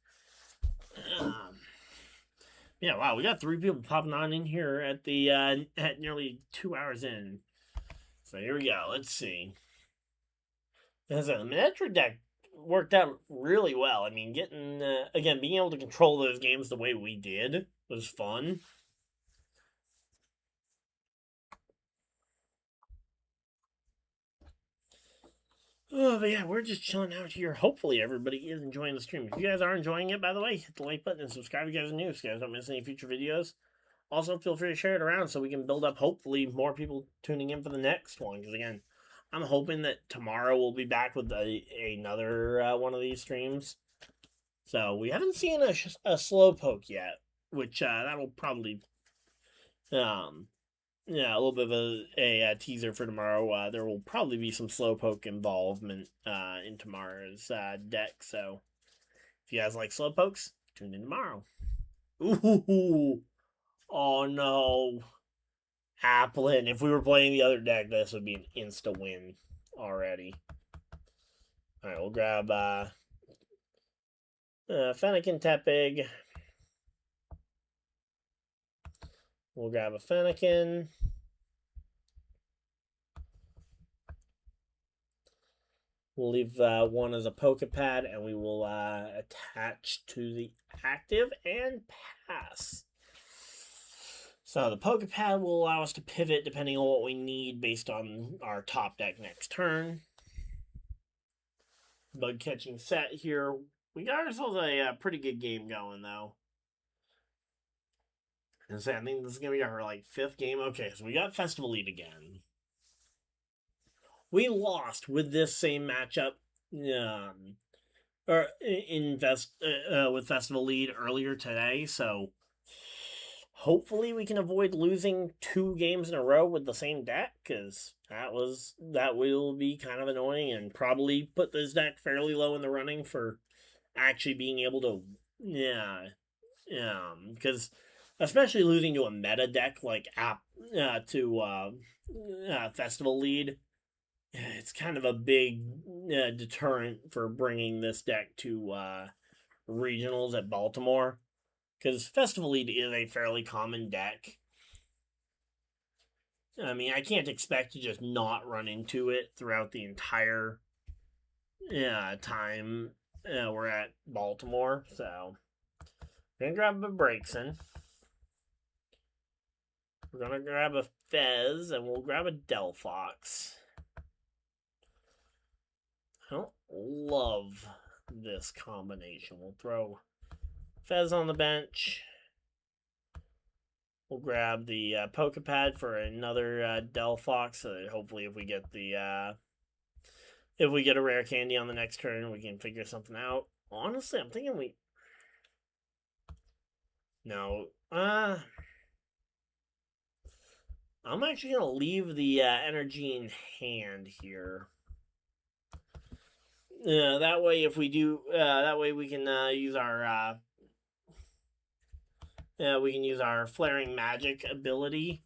Speaker 1: Yeah, wow, we got 3 people popping on in here at the at nearly 2 hours in. So here we go. Let's see. As a Manectric deck worked out really well. I mean, getting again, being able to control those games the way we did was fun. Oh, but yeah, we're just chilling out here. Hopefully, everybody is enjoying the stream. If you guys are enjoying it, by the way, hit the like button and subscribe if you guys are new so you guys don't miss any future videos. Also, feel free to share it around so we can build up, hopefully, more people tuning in for the next one. Because, again, I'm hoping that tomorrow we'll be back with another one of these streams. So, we haven't seen a Slowpoke yet, which that'll probably... yeah, a little bit of a teaser for tomorrow. There will probably be some Slowpoke involvement in tomorrow's deck. So, if you guys like Slowpokes, tune in tomorrow. Ooh, oh no, Applin. If we were playing the other deck, this would be an insta win already. All right, we'll grab Fennekin Tepig. We'll grab a Fennekin. We'll leave 1 as a Pokepad, and we will attach to the active and pass. So the Pokepad will allow us to pivot depending on what we need based on our top deck next turn. Bug catching set here. We got ourselves a pretty good game going, though. And so I think this is going to be our 5th game. Okay, so we got Festival Lead again. We lost with this same matchup with Festival Lead earlier today, so hopefully we can avoid losing 2 games in a row with the same deck, because that will be kind of annoying and probably put this deck fairly low in the running for actually being able to, because especially losing to a meta deck like Festival Lead, it's kind of a big deterrent for bringing this deck to regionals at Baltimore, because Festival Lead is a fairly common deck. I mean, I can't expect to just not run into it throughout the entire time we're at Baltimore. So, we're going to grab a Braixen. We're going to grab a Fez, and we'll grab a Delphox. I don't love this combination. We'll throw Fez on the bench. We'll grab the Pokepad for another Delphox. So that hopefully, if we get a rare candy on the next turn, we can figure something out. Honestly, I'm thinking no. I'm actually gonna leave the energy in hand here. That way, if we do, that way we can use our We can use our Flaring Magic ability.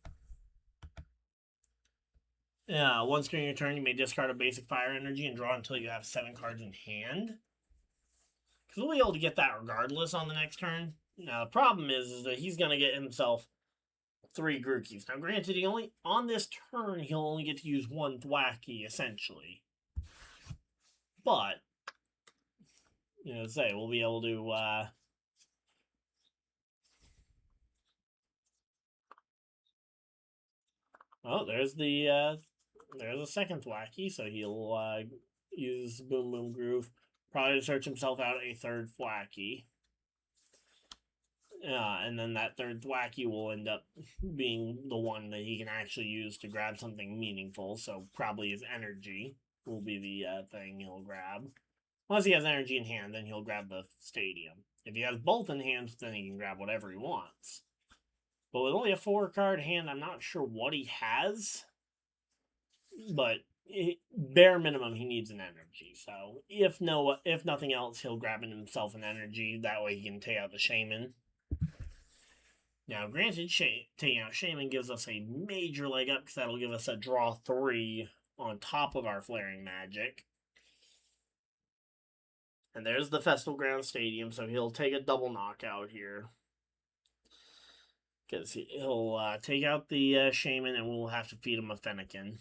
Speaker 1: Once during your turn, you may discard a basic fire energy and draw until you have 7 cards in hand. Because we'll be able to get that regardless on the next turn. Now, the problem is that he's going to get himself 3 Grookey's. Now, granted, on this turn, he'll only get to use 1 Thwackey, essentially. But, we'll be able to, oh, there's the second Thwackey, so he'll use Boom Boom Groove, probably to search himself out a 3rd Thwackey. And then that 3rd Thwackey will end up being the one that he can actually use to grab something meaningful, so probably his energy will be the thing he'll grab. Unless he has energy in hand, then he'll grab the stadium. If he has both in hand, then he can grab whatever he wants. But with only a 4-card hand, I'm not sure what he has. But bare minimum, he needs an energy. So if nothing else, he'll grab himself an energy. That way he can take out the Shaman. Now, granted, taking out Shaman gives us a major leg up because that'll give us a draw 3 on top of our Flaring Magic. And there's the Festival Ground Stadium, so he'll take a double knockout here. Because he'll take out the Shaman, and we'll have to feed him a Fennekin.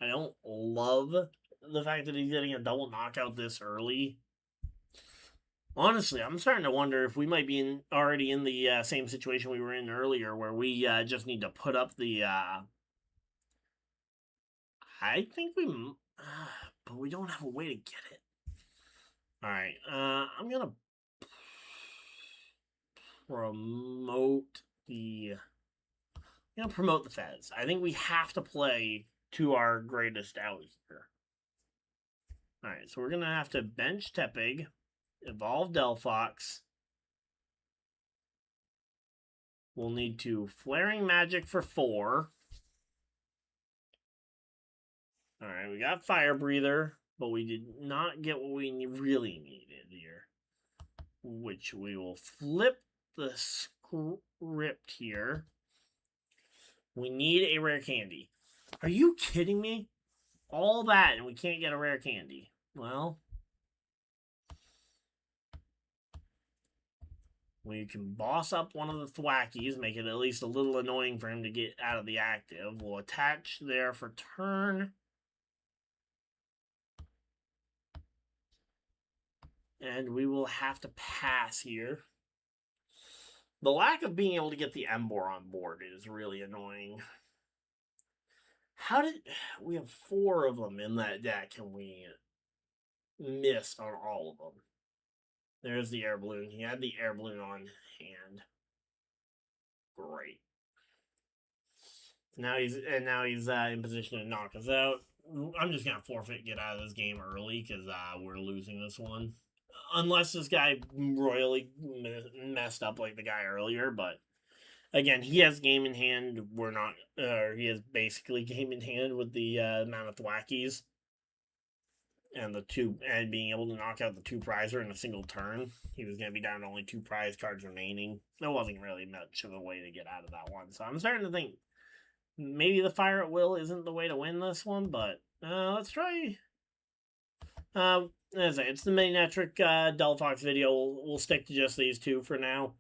Speaker 1: I don't love the fact that he's getting a double knockout this early. Honestly, I'm starting to wonder if we might be already in the same situation we were in earlier, where we just need to put up the... I think we... but we don't have a way to get it. Alright, I'm going to promote the... Fez. I think we have to play to our greatest out here. Alright, so we're going to have to bench Tepig, evolve Delphox. We'll need to Flaring Magic for 4. Alright, we got Fire Breather, but we did not get what we really needed here. Which we will flip the script here. We need a rare candy. Are you kidding me? All that and we can't get a rare candy. Well, we can boss up one of the Thwackies, make it at least a little annoying for him to get out of the active. We'll attach there for turn. And we will have to pass here. The lack of being able to get the Emboar on board is really annoying. How did... We have 4 of them in that deck, and we missed on all of them. There's the Air Balloon. He had the Air Balloon on hand. Great. Now he's in position to knock us out. I'm just going to forfeit, get out of this game early, because we're losing this one. Unless this guy royally messed up like the guy earlier, but again, he has game in hand. We're not, he has basically game in hand with the amount of Thwackies and being able to knock out the 2 prizer in a single turn. He was going to be down to only 2 prize cards remaining. There wasn't really much of a way to get out of that one. So I'm starting to think maybe the Fire at Will isn't the way to win this one, but let's try. It's the Manectric Delphox video. We'll stick to just these 2 for now.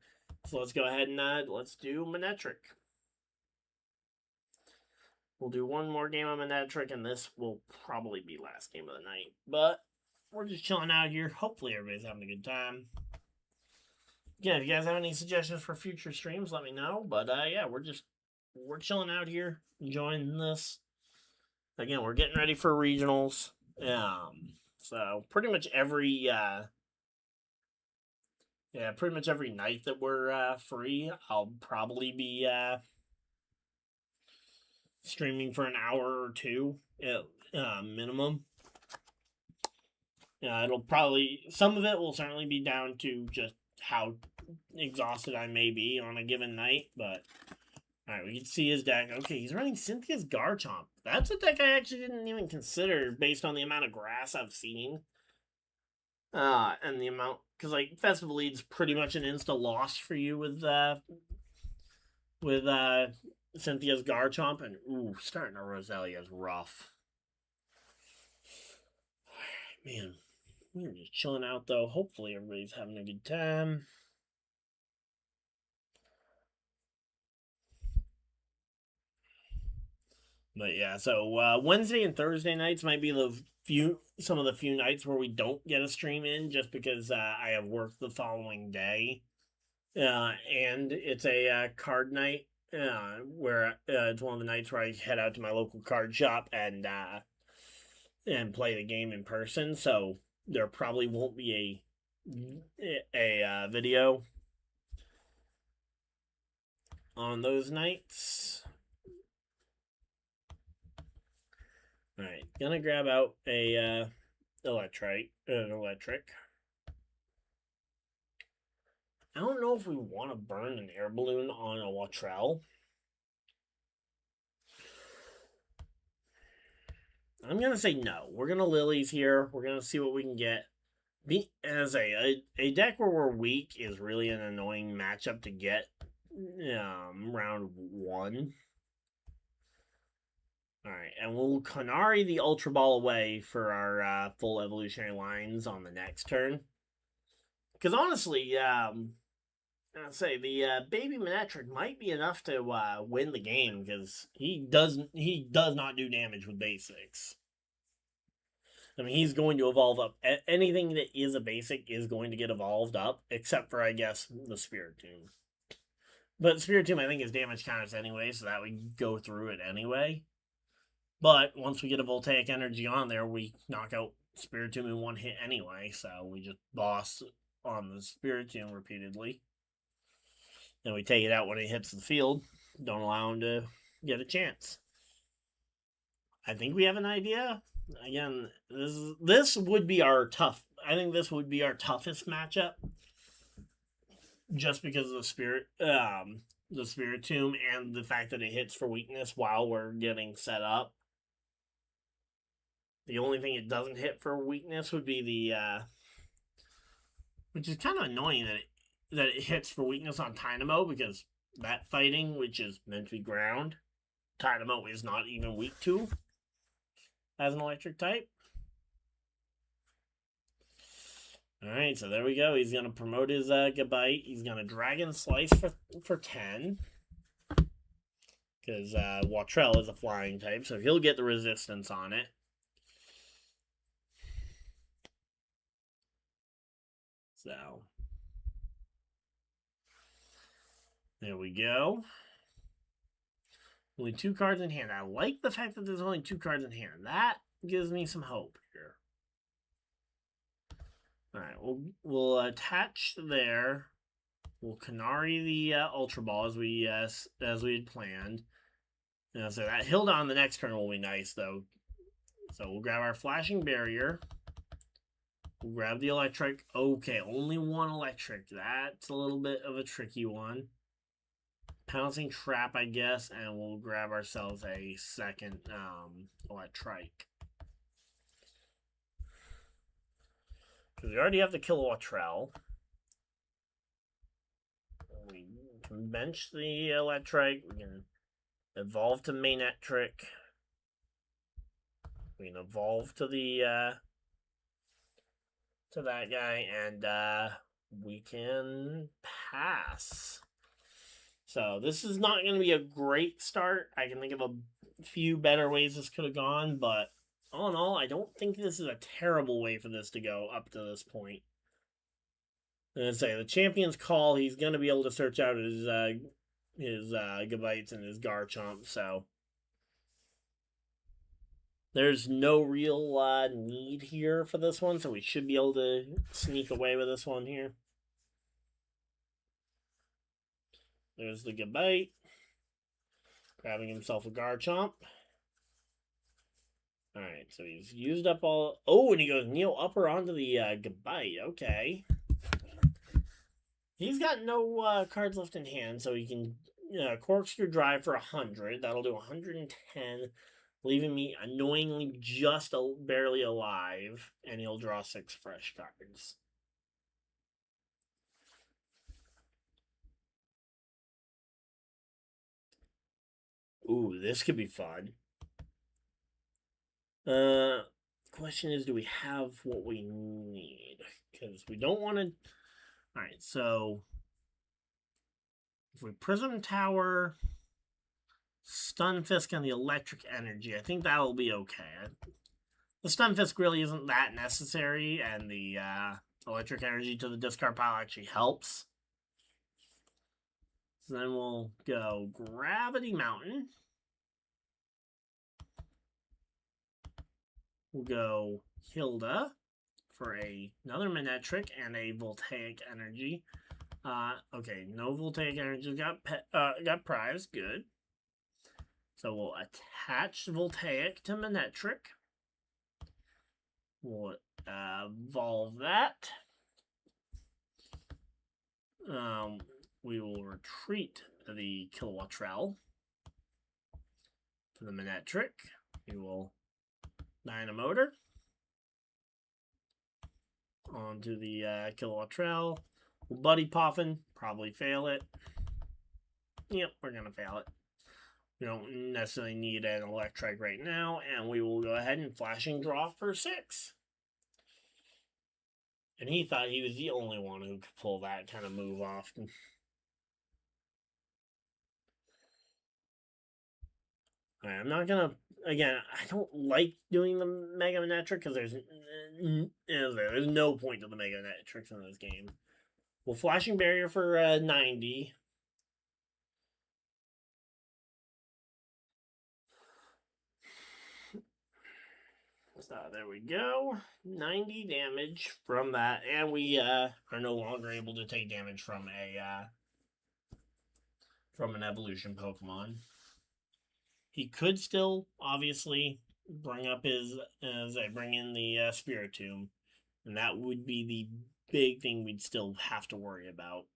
Speaker 1: So let's go ahead and let's do Manectric. We'll do one more game of Manectric, and this will probably be last game of the night. But we're just chilling out here. Hopefully everybody's having a good time. Again, if you guys have any suggestions for future streams, let me know. But yeah, we're chilling out here, enjoying this. Again, we're getting ready for regionals. So pretty much every night that we're free, I'll probably be streaming for an hour or 2 at minimum. It'll probably, some of it will certainly be down to just how exhausted I may be on a given night, but alright, we can see his deck. Okay, he's running Cynthia's Garchomp. That's a deck I actually didn't even consider based on the amount of grass I've seen. And the amount, because like Festive Lead's pretty much an insta loss for you with Cynthia's Garchomp, and ooh, starting a Roselia is rough. Man, we're just chilling out though. Hopefully everybody's having a good time. But yeah, so Wednesday and Thursday nights might be some of the few nights where we don't get a stream in, just because I have work the following day, and it's a card night, where it's one of the nights where I head out to my local card shop and play the game in person. So there probably won't be a video on those nights. All right, gonna grab out a electric. I don't know if we want to burn an air balloon on a Watrell. I'm gonna say no. We're gonna Lilies here. We're gonna see what we can get. As a deck where we're weak is really an annoying matchup to get round 1. Alright, and we'll Kanari the Ultra Ball away for our full evolutionary lines on the next turn. Because honestly, I'll say the Baby Manectric might be enough to win the game, because he does not do damage with basics. I mean, he's going to evolve up. Anything that is a basic is going to get evolved up, except for, I guess, the Spiritomb. But Spiritomb, I think, is damage counters anyway, so that would go through it anyway. But once we get a Voltaic Energy on there, we knock out Spiritomb in one hit anyway, so we just boss on the Spiritomb repeatedly. And we take it out when it hits the field. Don't allow him to get a chance. I think we have an idea. Again, this would be our tough. I think this would be our toughest matchup, just because of the Spiritomb, and the fact that it hits for weakness while we're getting set up. The only thing it doesn't hit for weakness would be the, which is kind of annoying that it hits for weakness on Dynamo, because that fighting, which is meant to be ground, Dynamo is not even weak to as an electric type. Alright, so there we go. He's going to promote his Gabite. He's going to Dragon Slice for 10. Because Watrell is a flying type, so he'll get the resistance on it. So there we go. Only 2 cards in hand. I like the fact that there's only 2 cards in hand. That gives me some hope here. Alright, we'll attach there. We'll Kanari the Ultra Ball as we had planned. So that Hilda on the next turn will be nice, though. So we'll grab our Flashing Barrier. We'll grab the Electric. Okay, only 1 Electric. That's a little bit of a tricky one. Pouncing Trap, I guess, and we'll grab ourselves a second Electric. Because we already have the Kilowatt-Trell. We can bench the Electric. We can evolve to Manectric. We can evolve to the to that guy, and we can pass. So this is not going to be a great start. I can think of a few better ways this could have gone, but all in all, I don't think this is a terrible way for this to go up to this point. And I'd say the Champion's Call, he's going to be able to search out his Gabites and his Garchomp, so there's no real need here for this one, so we should be able to sneak away with this one here. There's the Gabite, grabbing himself a Garchomp. Alright, so he's used up all... Oh, and he goes Neo Upper onto the Gabite. Okay. He's got no cards left in hand, so he can Corkscrew Drive for 100. That'll do 110. leaving me annoyingly just barely alive, and he'll draw 6 fresh cards. Ooh, this could be fun. Question is, do we have what we need? Because we don't want to... Alright, so... If we Prism Tower, Stunfisk, and the Electric Energy, I think that'll be okay. The Stunfisk really isn't that necessary, and the Electric Energy to the discard pile actually helps. So then we'll go Gravity Mountain. We'll go Hilda for another Manectric and a Voltaic Energy. Okay, no Voltaic Energy got prize, good. So we'll attach Voltaic to Manectric. We'll evolve that. We will retreat the Kilowattrel to the Manectric. We will Dynamotor onto the Kilowattrel. We'll Buddy Poffin, probably fail it. Yep, we're going to fail it. We don't necessarily need an Electric right now, and we will go ahead and Flashing Draw for 6. And he thought he was the only one who could pull that kind of move off. Right, I'm not going to... Again, I don't like doing the Mega Manectric because there's no point to the Mega Manectrics in this game. We'll Flashing Barrier for 90. So there we go. 90 damage from that. And we are no longer able to take damage from an evolution Pokemon. He could still, obviously, bring up bring in the Spiritomb. And that would be the big thing we'd still have to worry about.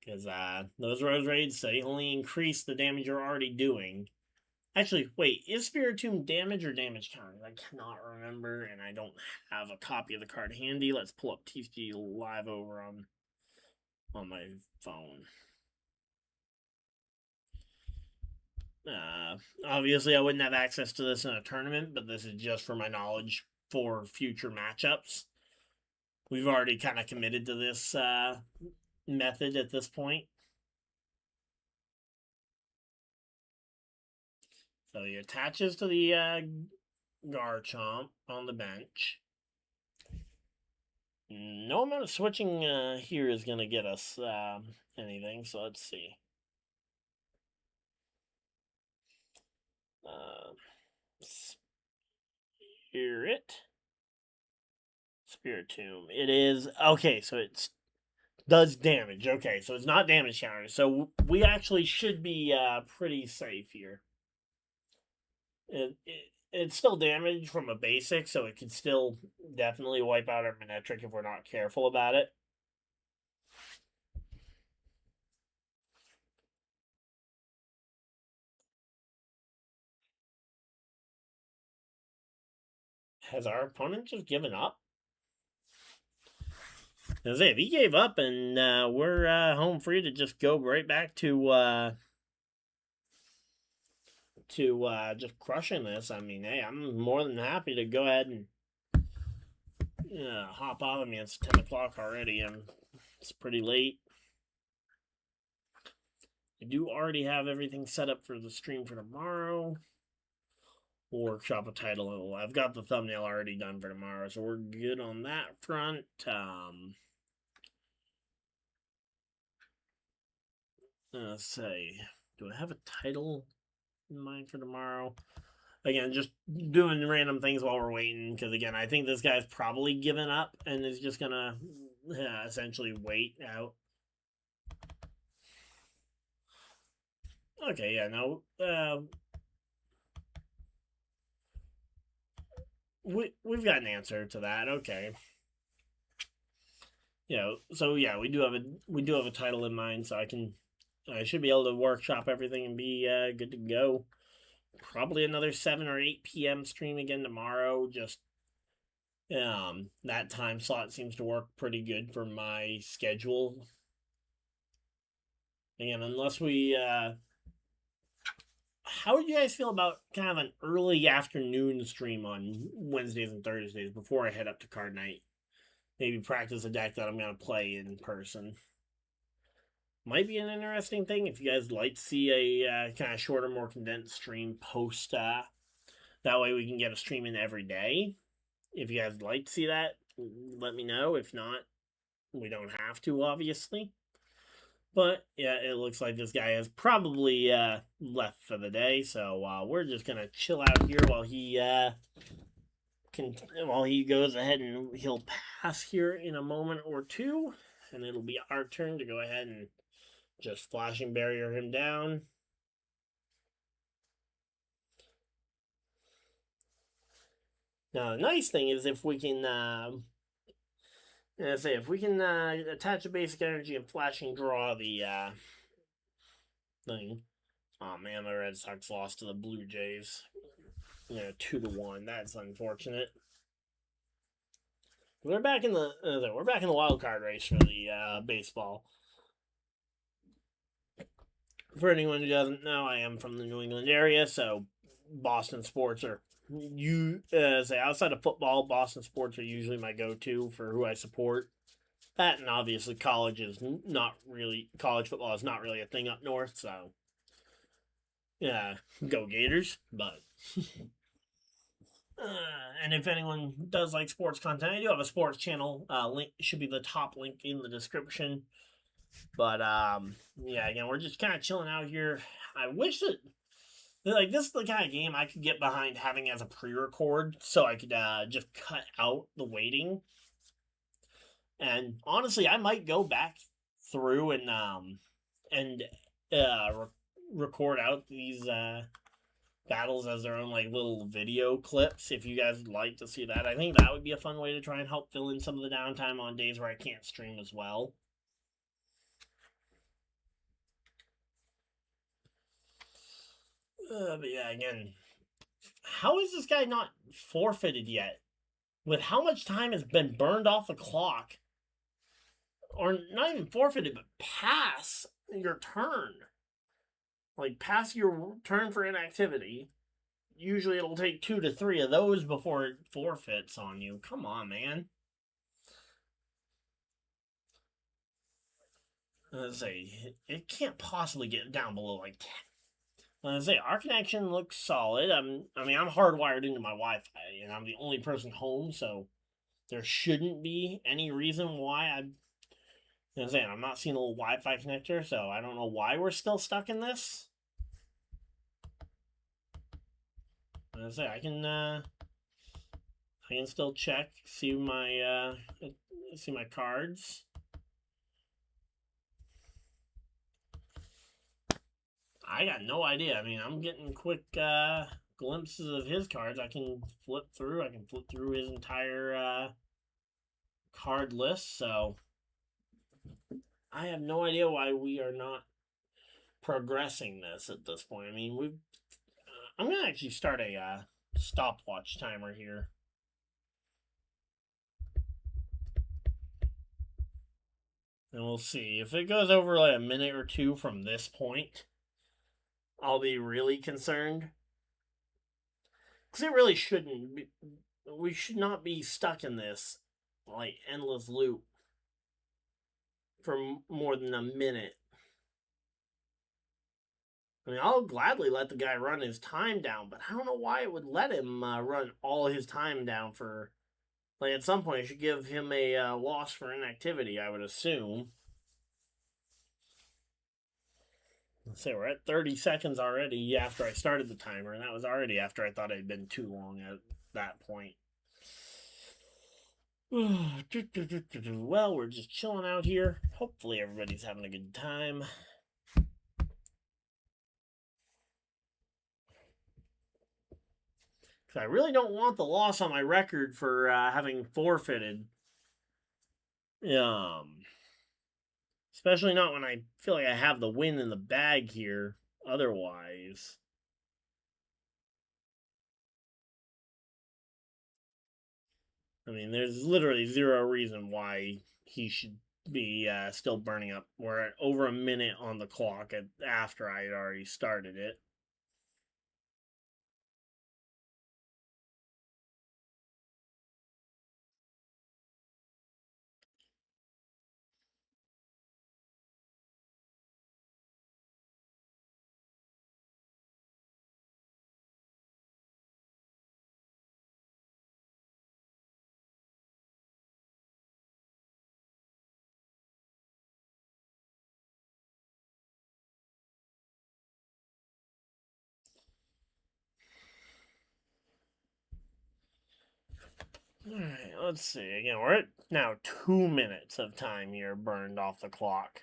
Speaker 1: Because those Rose Raids, they only increase the damage you're already doing. Actually, wait, is Spiritomb damage or damage counter? I cannot remember, and I don't have a copy of the card handy. Let's pull up TCG Live over on my phone. Obviously, I wouldn't have access to this in a tournament, but this is just for my knowledge for future matchups. We've already kind of committed to this method at this point. So he attaches to the Garchomp on the bench. No amount of switching here is going to get us anything, so let's see. Spiritomb. It is... Okay, so it does damage. Okay, so it's not damage counter. So we actually should be pretty safe here. It's still damage from a basic, so it can still definitely wipe out our Manectric if we're not careful about it. Has our opponent just given up? As if he gave up and we're home free to just go right back to just crushing this. I mean, hey, I'm more than happy to go ahead and hop off. I mean, it's 10 o'clock already, and it's pretty late. I do already have everything set up for the stream for tomorrow. We'll workshop a title. I've got the thumbnail already done for tomorrow, so we're good on that front. Let's say, do I have a title in mind for tomorrow? Again, just doing random things while we're waiting, because again, I think this guy's probably given up and is just gonna essentially wait out. Okay, yeah, no, we've got an answer to that. Okay. Yeah, so yeah, we do have a title in mind, so I can I should be able to workshop everything and be good to go. Probably another 7 or 8 p.m. stream again tomorrow. Just that time slot seems to work pretty good for my schedule. Again, unless we how would you guys feel about kind of an early afternoon stream on Wednesdays and Thursdays before I head up to card night? Maybe practice a deck that I'm going to play in person. Might be an interesting thing if you guys like to see a kind of shorter, more condensed stream post. That way we can get a stream in every day. If you guys like to see that, let me know. If not, we don't have to, obviously. But yeah, it looks like this guy has probably left for the day, so we're just gonna chill out here while he goes ahead and he'll pass here in a moment or two, and it'll be our turn to go ahead and just flashing barrier him down. Now the nice thing is if we can attach a basic energy and flashing draw the thing. Oh man, the Red Sox lost to the Blue Jays. 2-1. That's unfortunate. We're back in the wild card race for the baseball. For anyone who doesn't know, I am from the New England area, so Boston sports are outside of football, Boston sports are usually my go-to for who I support. That and obviously college football is not really a thing up north, so yeah, go Gators. But and if anyone does like sports content, I do have a sports channel. Link should be the top link in the description. But yeah, again, we're just kind of chilling out here. I wish that this is the kind of game I could get behind having as a pre-record, so I could just cut out the waiting. And honestly, I might go back through and record out these battles as their own little video clips. If you guys would like to see that, I think that would be a fun way to try and help fill in some of the downtime on days where I can't stream as well. But yeah, again, how is this guy not forfeited yet? With how much time has been burned off the clock, or not even forfeited, but pass your turn. Pass your turn for inactivity. Usually it'll take 2 to 3 of those before it forfeits on you. Come on, man. Let's say it can't possibly get down below 10. Let's say our connection looks solid. I'm hardwired into my Wi-Fi, and I'm the only person home, so there shouldn't be any reason why I'm not seeing a little Wi-Fi connector, so I don't know why we're still stuck in this. I can still check, see my cards. I got no idea. I'm getting quick glimpses of his cards. I can flip through his entire card list, so I have no idea why we are not progressing this at this point. I'm gonna actually start a stopwatch timer here. And we'll see. If it goes over a minute or two from this point, I'll be really concerned. Because it really shouldn't be. We should not be stuck in this endless loop for more than a minute. I'll gladly let the guy run his time down, but I don't know why it would let him run all his time down for. At some point, it should give him a loss for inactivity, I would assume. Let's say we're at 30 seconds already after I started the timer, and that was already after I thought it had been too long at that point. Well, we're just chilling out here. Hopefully everybody's having a good time. I really don't want the loss on my record for having forfeited. Especially not when I feel like I have the win in the bag here otherwise. I mean, there's literally zero reason why he should be still burning up. We're at over a minute on the clock after I had already started it. Alright, let's see. Again, we're at now 2 minutes of time here burned off the clock.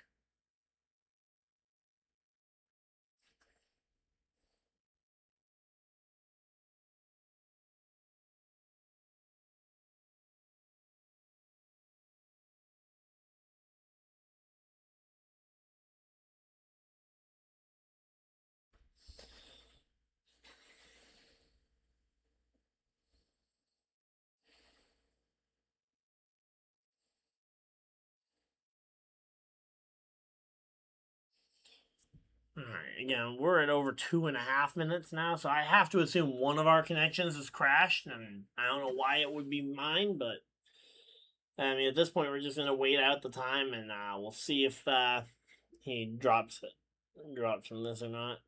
Speaker 1: Alright, again, we're at over 2.5 minutes now, so I have to assume one of our connections has crashed, and I don't know why it would be mine, but I mean, at this point, we're just gonna wait out the time, and we'll see if he drops from this or not.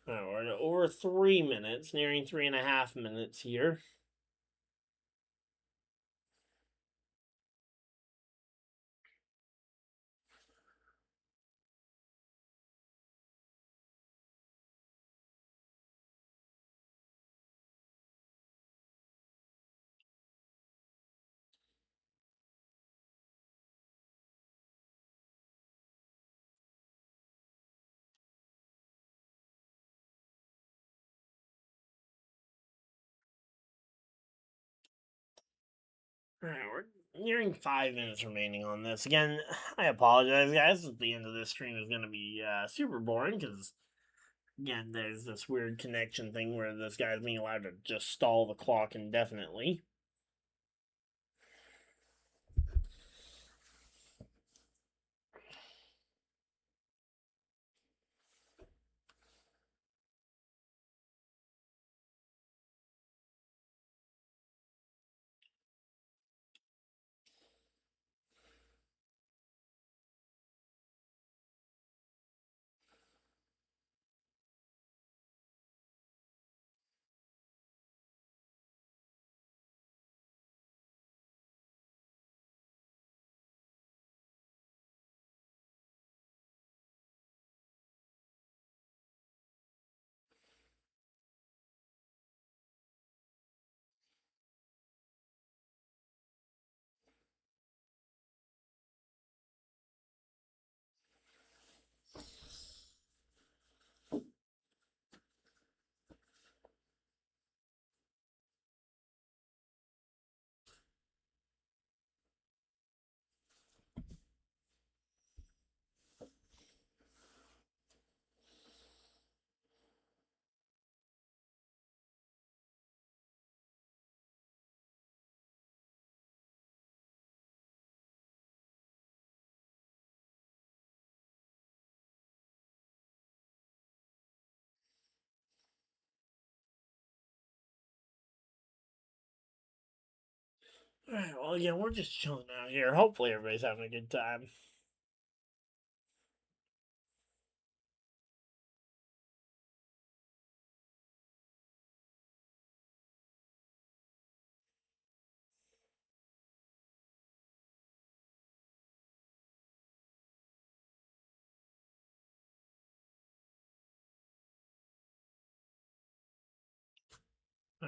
Speaker 1: Alright, we're at over 3 minutes, nearing 3.5 minutes here. Alright, we're nearing 5 minutes remaining on this. Again, I apologize, guys. At the end of this stream is going to be super boring because, again, there's this weird connection thing where this guy's being allowed to just stall the clock indefinitely. Alright, well, again, we're just chilling out here. Hopefully, everybody's having a good time.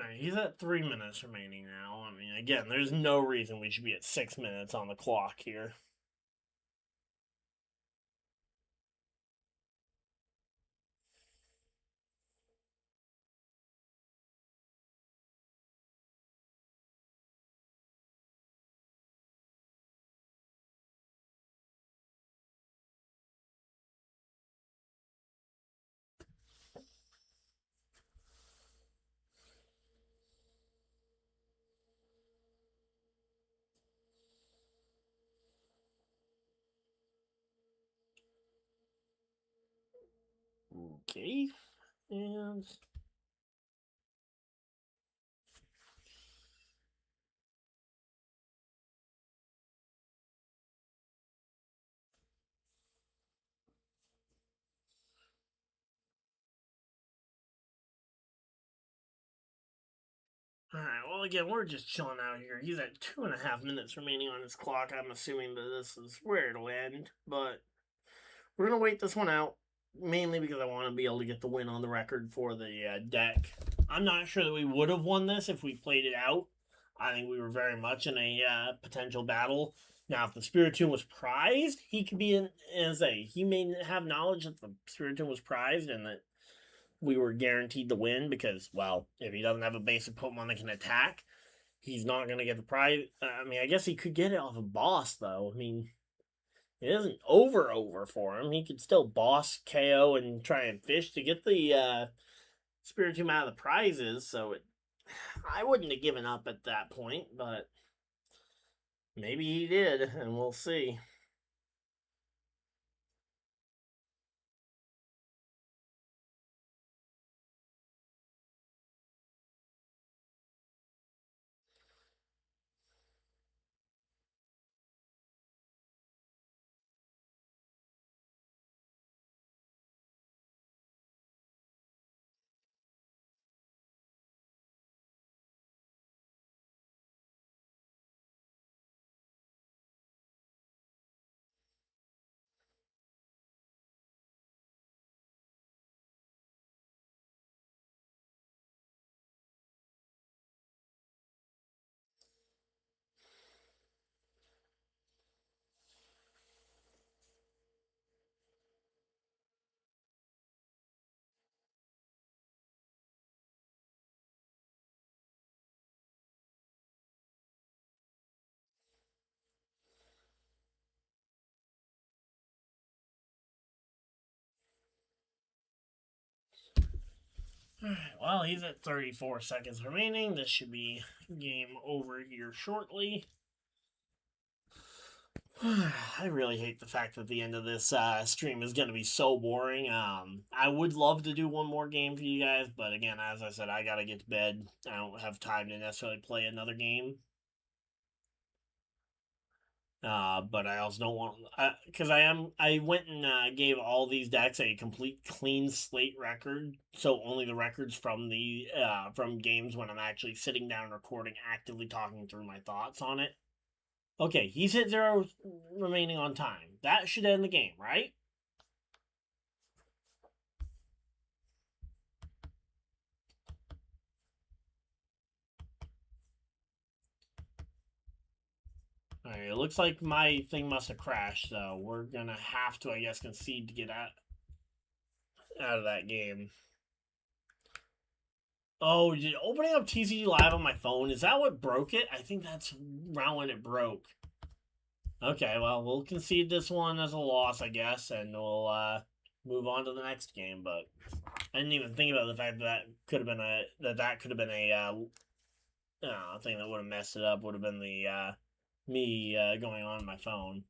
Speaker 1: Alright, he's at 3 minutes remaining now. I mean, again, there's no reason we should be at 6 minutes on the clock here. Okay, and alright, well, again, we're just chilling out here. He's at 2.5 minutes remaining on his clock. I'm assuming that this is where it'll end, but we're going to wait this one out, mainly because I want to be able to get the win on the record for the deck. I'm not sure that we would have won this if we played it out. I think we were very much in a potential battle. Now, if the Spiritomb was prized, he could be in, as he may have knowledge that the Spiritomb was prized and that we were guaranteed the win because, well, if he doesn't have a basic Pokemon that can attack, he's not going to get the prize. I mean, I guess he could get it off a boss, though. I mean, it isn't over for him. He could still boss KO and try and fish to get the Spiritomb out of the prizes, so I wouldn't have given up at that point, but maybe he did, and we'll see. Alright, well, he's at 34 seconds remaining. This should be game over here shortly. I really hate the fact that the end of this stream is going to be so boring. I would love to do one more game for you guys, but again, as I said, I got to get to bed. I don't have time to necessarily play another game. But I also don't want because I went and gave all these decks a complete clean slate record, so only the records from the from games when I'm actually sitting down recording, actively talking through my thoughts on it. Okay, he's hit 0 remaining on time. That should end the game, right? Alright, it looks like my thing must have crashed, so we're gonna have to, I guess, concede to get out of that game. Oh, opening up TCG Live on my phone, is that what broke it? I think that's around when it broke. Okay, well, we'll concede this one as a loss, I guess, and we'll move on to the next game. But I didn't even think about the fact that could have been a thing that would have messed it up. Would have been the me going on my phone.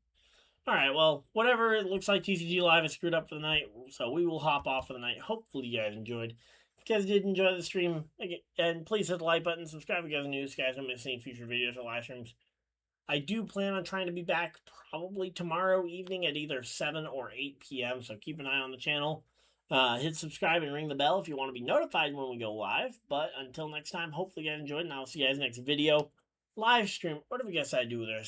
Speaker 1: All right, well, whatever. It looks like TCG Live is screwed up for the night, so we will hop off for the night. Hopefully, you guys enjoyed. If you guys did enjoy the stream, and please hit the like button, subscribe if you guys are new. So you guys don't miss any future videos or live streams. I do plan on trying to be back probably tomorrow evening at either 7 or 8 p.m., so keep an eye on the channel. Hit subscribe and ring the bell if you want to be notified when we go live. But until next time, hopefully you guys enjoyed, and I'll see you guys next video, live stream, whatever you guys decide to do with this.